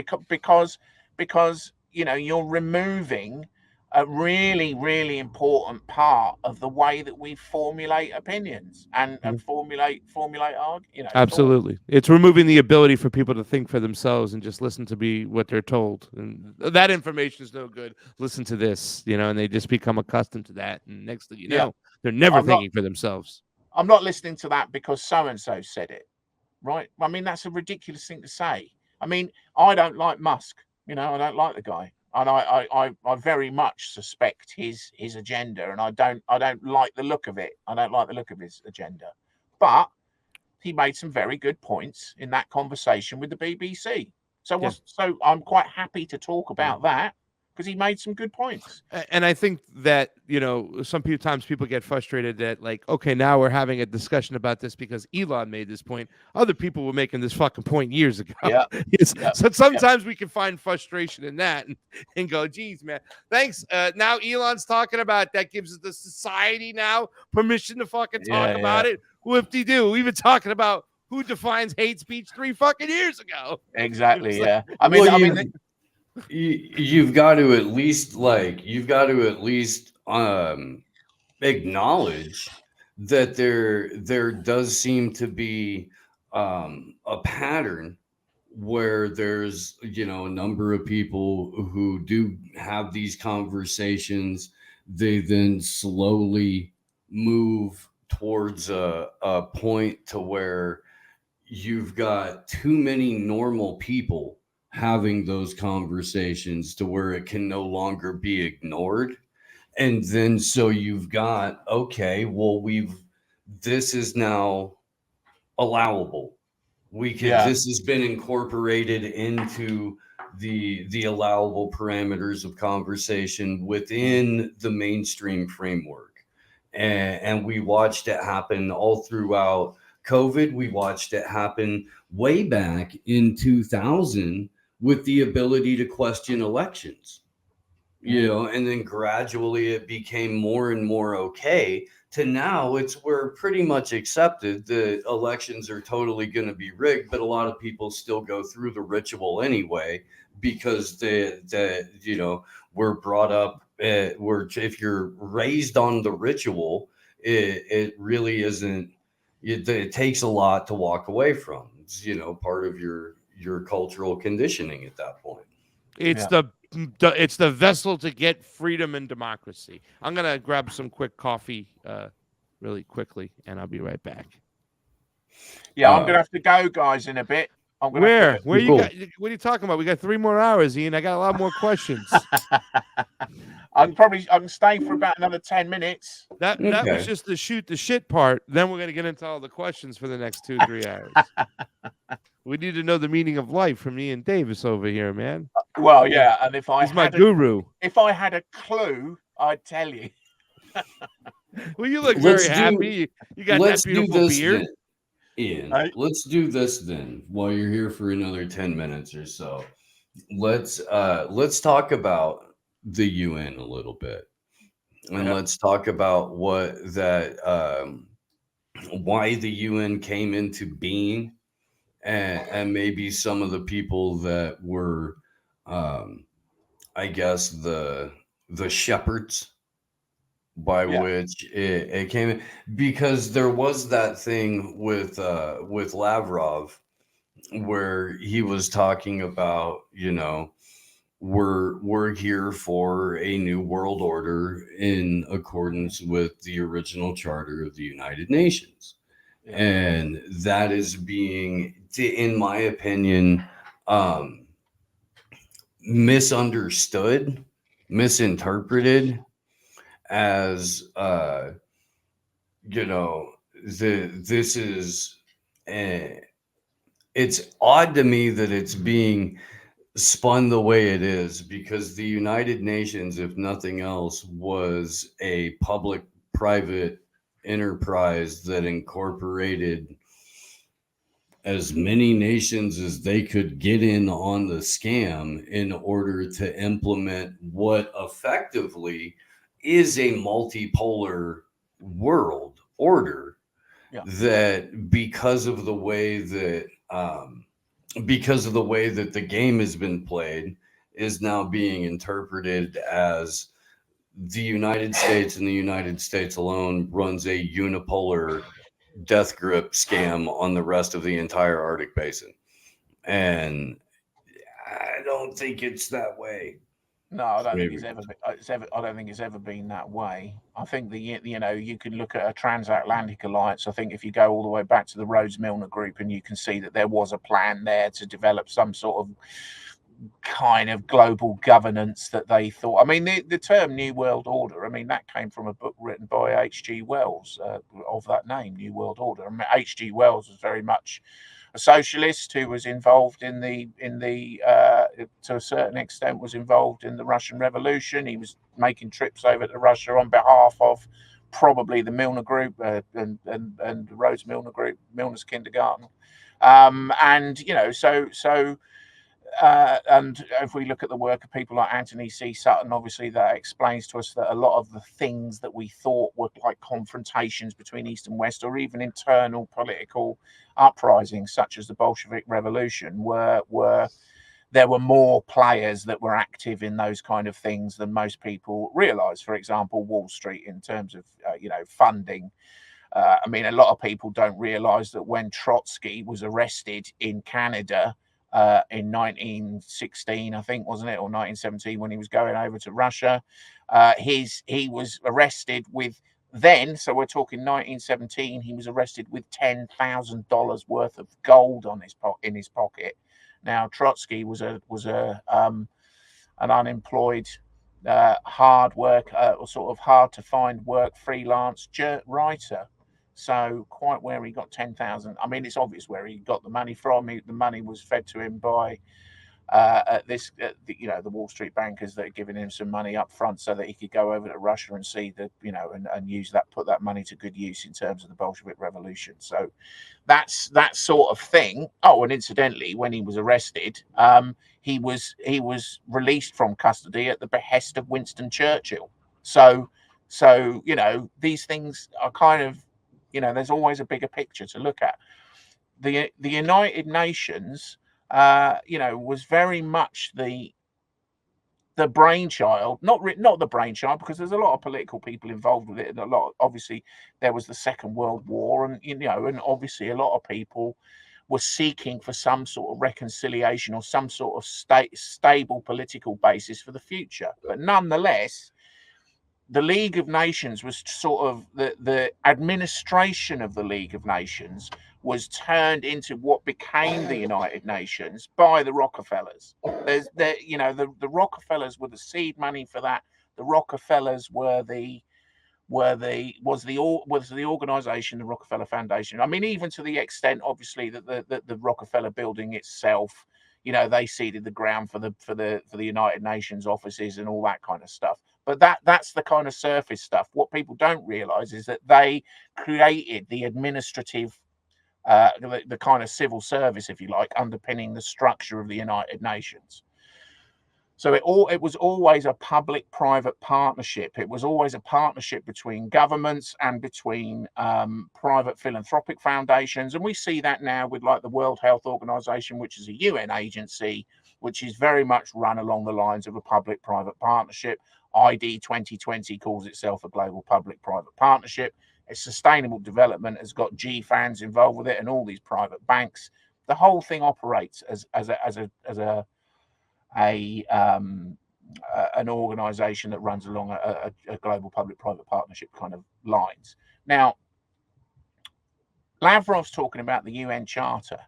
because you're removing a really, really important part of the way that we formulate opinions and formulate Absolutely. thoughts. It's removing the ability for people to think for themselves and just listen to be what they're told. And that information is no good. Listen to this, and they just become accustomed to that. And next thing you know, they're never thinking for themselves. I'm not listening to that because so-and-so said it, right? I mean, that's a ridiculous thing to say. I mean, I don't like Musk. I don't like the guy, and I very much suspect his agenda, and I don't like the look of it. I don't like the look of his agenda, but he made some very good points in that conversation with the BBC. So I'm quite happy to talk about that because he made some good points. And I think that, sometimes people get frustrated that, like, okay, now we're having a discussion about this because Elon made this point. Other people were making this fucking point years ago. Yeah. So sometimes we can find frustration in that and go, geez, man, thanks. Now Elon's talking about that, gives the society now permission to fucking talk about it. Whoop-de-doo. We've been talking about who defines hate speech 3 fucking years ago. Exactly. Yeah. You've got to at least acknowledge that there does seem to be a pattern where there's a number of people who do have these conversations. They then slowly move towards a point to where you've got too many normal people having those conversations to where it can no longer be ignored. And then so you've got, okay, well, this is now allowable. This has been incorporated into the allowable parameters of conversation within the mainstream framework. And we watched it happen all throughout COVID. We watched it happen way back in 2000 with the ability to question elections, and then gradually it became more and more okay to now we're pretty much accepted that elections are totally going to be rigged, but a lot of people still go through the ritual anyway because we're brought up, if you're raised on the ritual, it really isn't, it takes a lot to walk away from. It's, part of your cultural conditioning at that point. It's the vessel to get freedom and democracy. I'm gonna grab some quick coffee really quickly, and I'll be right back. I'm gonna have to go, guys, in a bit. Where you got? What are you talking about? We got 3 more hours, Ian. I got a lot more questions. I can stay for about another 10 minutes. That Okay. was just the shoot the shit part. Then we're gonna get into all the questions for the next 2-3 hours. We need to know the meaning of life from Iain Davis over here, man. Well, yeah, and if I He's my had guru. if I had a clue, I'd tell you. Well, you look Let's very do- happy. You got that Let's do beautiful this beard. then, Ian. Right. Let's do this then while you're here for another 10 minutes or so. Let's talk about the UN a little bit. And Yeah. let's talk about what that why the UN came into being, and maybe some of the people that were I guess the shepherds by Yeah. which it came in, because there was that thing with Lavrov where he was talking about, we're here for a new world order in accordance with the original charter of the United Nations. Yeah. And that is being, in my opinion, misunderstood, misinterpreted as this is it's odd to me that it's being spun the way it is, because the United Nations, if nothing else, was a public private enterprise that incorporated as many nations as they could get in on the scam in order to implement what effectively is a multipolar world order. Yeah. That because of the way that the game has been played, is now being interpreted as the United States, and the United States alone, runs a unipolar death grip scam on the rest of the entire Arctic basin. And I don't think it's that way. No, I don't think Maybe. I don't think it's ever been that way. I think you can look at a transatlantic alliance. I think if you go all the way back to the Rhodes-Milner Group, and you can see that there was a plan there to develop some sort of kind of global governance that they thought. I mean, the term New World Order, I mean, that came from a book written by H.G. Wells of that name, New World Order. I mean, H.G. Wells was very much a socialist who was involved in the to a certain extent was involved in the Russian Revolution. He was making trips over to Russia on behalf of probably the Milner Group and the Rhodes Milner Group, Milner's Kindergarten, and and if we look at the work of people like Anthony C. Sutton, obviously that explains to us that a lot of the things that we thought were like confrontations between East and West, or even internal political uprisings, such as the Bolshevik Revolution, there were more players that were active in those kind of things than most people realize. For example, Wall Street, in terms of funding. I mean, a lot of people don't realize that when Trotsky was arrested in Canada in 1916, I think, wasn't it, or 1917, when he was going over to Russia, he was arrested with so we're talking 1917. He was arrested with $10,000 worth of gold in his pocket. Now, Trotsky was an unemployed, hard work, or sort of hard to find work, freelance writer. So quite where he got 10,000. I mean, it's obvious where he got the money from. The money was fed to him by the Wall Street bankers that are giving him some money up front so that he could go over to Russia and see and use that, put that money to good use in terms of the Bolshevik Revolution. So that's that sort of thing. Oh, and incidentally, when he was arrested, he was released from custody at the behest of Winston Churchill. So these things are kind of, there's always a bigger picture to look at. The United Nations, was very much the brainchild, not the brainchild, because there's a lot of political people involved with it, and obviously there was the Second World War, and and obviously a lot of people were seeking for some sort of reconciliation or some sort of stable political basis for the future. But nonetheless, the League of Nations was sort of the administration of the League of Nations was turned into what became the United Nations by the Rockefellers. The Rockefellers were the seed money for that. The Rockefellers was the organization, the Rockefeller Foundation. I mean, even to the extent, obviously, that the Rockefeller building itself, you know, they ceded the ground for the United Nations offices and all that kind of stuff. But that's the kind of surface stuff. What people don't realize is that they created the administrative, the kind of civil service, if you like, underpinning the structure of the United Nations. So it was always a public-private partnership. It was always a partnership between governments and between private philanthropic foundations. And we see that now with like the World Health Organization, which is a UN agency, which is very much run along the lines of a public-private partnership. ID 2020 calls itself a global public-private partnership. It's sustainable development has got GFANs involved with it and all these private banks. The whole thing operates as an organization that runs along a global public-private partnership kind of lines. Now, Lavrov's talking about the UN Charter,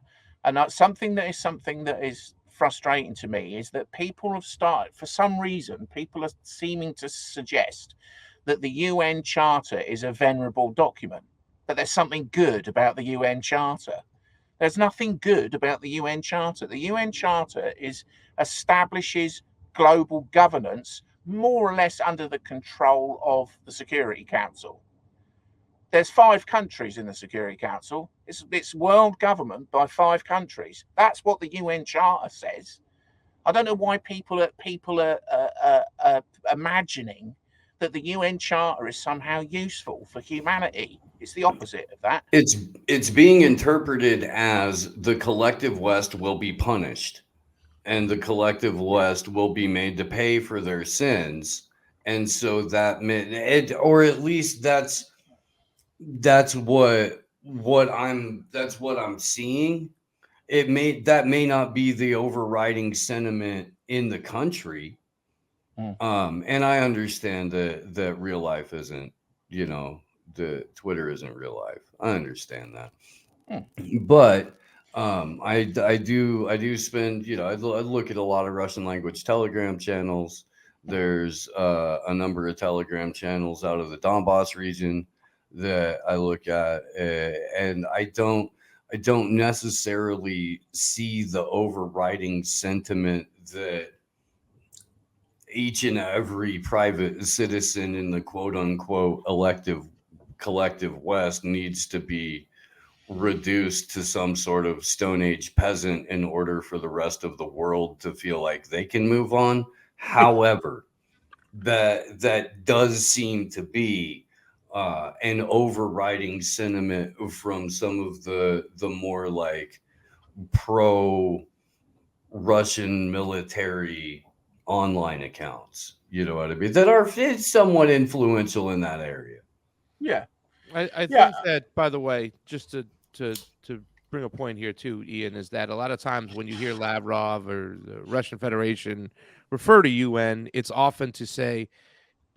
and something that is frustrating to me is that people have started, for some reason, people are seeming to suggest that the UN Charter is a venerable document, that there's something good about the UN Charter. There's nothing good about the UN Charter. The UN Charter establishes global governance more or less under the control of the Security Council. There's 5 countries in the Security Council. It's world government by 5 countries. That's what the UN Charter says. I don't know why people are imagining that the UN Charter is somehow useful for humanity. It's the opposite of that. It's being interpreted as the collective West will be punished, and the collective West will be made to pay for their sins, and so or at least that's what I'm seeing. That may not be the overriding sentiment in the country. And I understand that real life isn't, you know, the Twitter isn't real life. I understand that. But I do spend, you know, I look at a lot of Russian language Telegram channels. There's a number of Telegram channels out of the Donbass region that I look at, and I don't necessarily see the overriding sentiment that each and every private citizen in the quote unquote collective West needs to be reduced to some sort of Stone Age peasant in order for the rest of the world to feel like they can move on. However, that does seem to be an overriding sentiment from some of the more like pro Russian military online accounts, you know what I mean, that are somewhat influential in that area. Yeah. I think that, by the way, just to bring a point here too, Ian, is that a lot of times when you hear Lavrov or the Russian Federation refer to UN, it's often to say,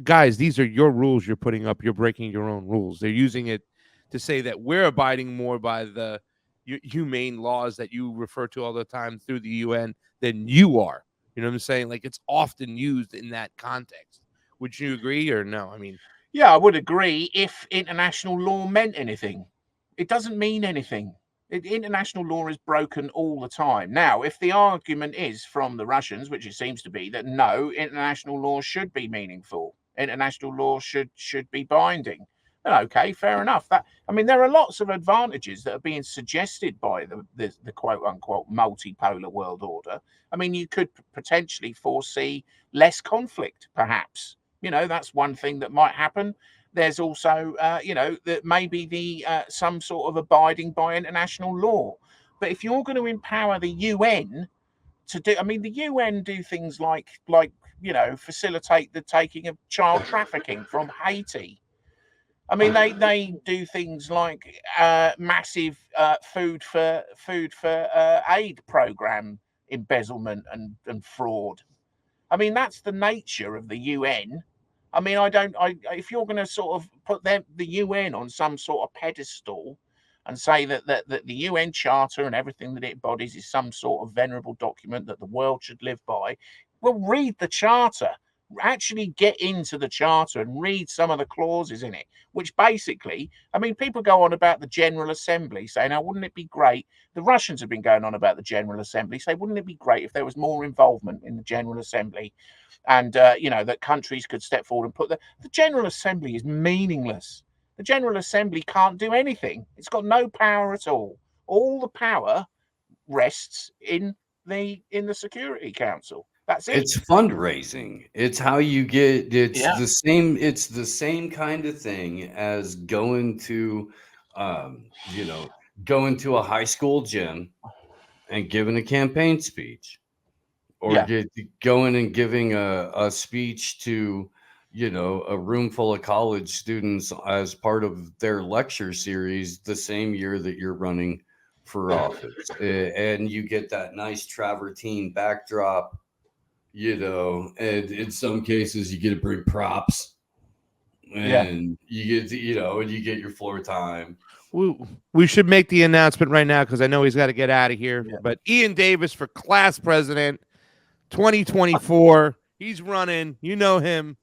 guys, these are your rules you're putting up. You're breaking your own rules. They're using it to say that we're abiding more by the humane laws that you refer to all the time through the UN than you are. You know what I'm saying? Like, it's often used in that context. Would you agree or no? I mean, yeah, I would agree if international law meant anything. It doesn't mean anything. International law is broken all the time. Now, if the argument is from the Russians, which it seems to be, that no, international law should be meaningful, international law should be binding, then okay, fair enough. I mean, there are lots of advantages that are being suggested by the quote unquote multipolar world order. I mean, you could potentially foresee less conflict, perhaps. You know, that's one thing that might happen. There's also, you know, that maybe some sort of abiding by international law. But if you're going to empower the UN to do, I mean, the UN do things like you know, facilitate the taking of child trafficking from Haiti. I mean, they do things like massive food for aid program embezzlement and fraud. I mean, that's the nature of the UN. I mean, if you're going to sort of put the UN on some sort of pedestal and say that the UN Charter and everything that it embodies is some sort of venerable document that the world should live by, well, read the Charter. actually get into the charter and read some of the clauses in it, which basically, I mean, people go on about the General Assembly saying, "Now, wouldn't it be great?" The Russians have been going on about the General Assembly, saying, "Wouldn't it be great if there was more involvement in the General Assembly?" And, you know, that countries could step forward and put the General Assembly is meaningless. The General Assembly can't do anything. It's got no power at all. All the power rests in the Security Council. That's it. It's fundraising. It's how you get. Yeah. The same. It's the same kind of thing as going to, you know, going to a high school gym and giving a campaign speech, or Yeah. going and giving a speech to, you know, a room full of college students as part of their lecture series the same year that you're running for office, and you get that nice travertine backdrop, you know, and in some cases you get to bring props, and you get to, you know, and you get your floor time. We should make the announcement right now because I know he's got to get out of here. Yeah. But Iain Davis for class president 2024. He's running. You know him.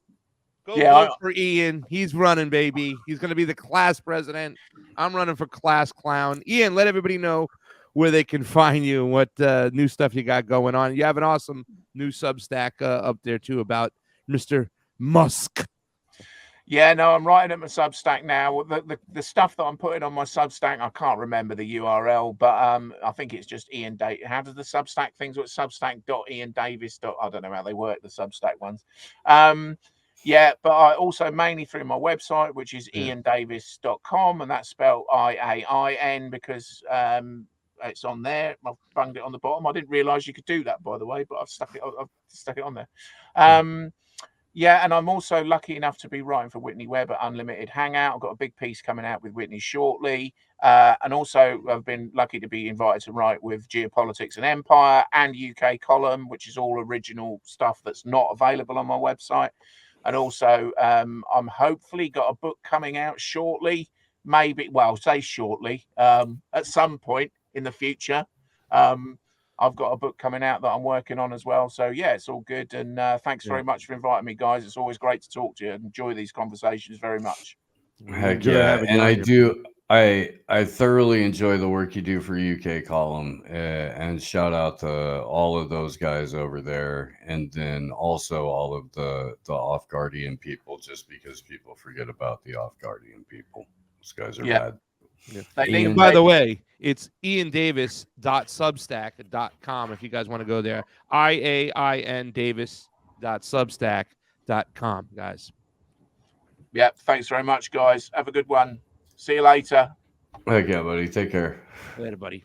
Go vote for Iain. He's running, baby. He's going to be the class president. I'm running for class clown. Iain, let everybody know where they can find you and what new stuff you got going on. You have an awesome new Substack up there, too, about Mr. Musk. Yeah, no, I'm writing at my Substack now. The stuff that I'm putting on my Substack, I can't remember the URL, but I think it's just Iain Davis. How does the Substack things work? Substack.IainDavis. I don't know how they work, the Substack ones. Yeah, but I also mainly through my website, which is IainDavis.com, and that's spelled IAIN because it's on there. I've bunged it on the bottom. I didn't realise you could do that, by the way, but I've stuck it on there. Yeah, and I'm also lucky enough to be writing for Whitney Webb at Unlimited Hangout. I've got a big piece coming out with Whitney shortly. And also I've been lucky to be invited to write with Geopolitics and Empire and UK Column, which is all original stuff that's not available on my website. And also I'm hopefully got a book coming out shortly, maybe, well, say shortly, at some point in the future. I've got a book coming out that I'm working on as well. So, yeah, it's all good. And thanks very much for inviting me, guys. It's always great to talk to you. I enjoy these conversations very much. Heck yeah. And I do. I thoroughly enjoy the work you do for UK Column, and shout out to all of those guys over there. And then also all of the Off Guardian people, just because people forget about the Off Guardian people. Those guys are bad. Yeah. And by the way, it's IainDavis.substack.com if you guys want to go there. IainDavis.substack.com, guys. Yeah, thanks very much, guys. Have a good one. See you later. Heck yeah, buddy. Take care. Later, buddy.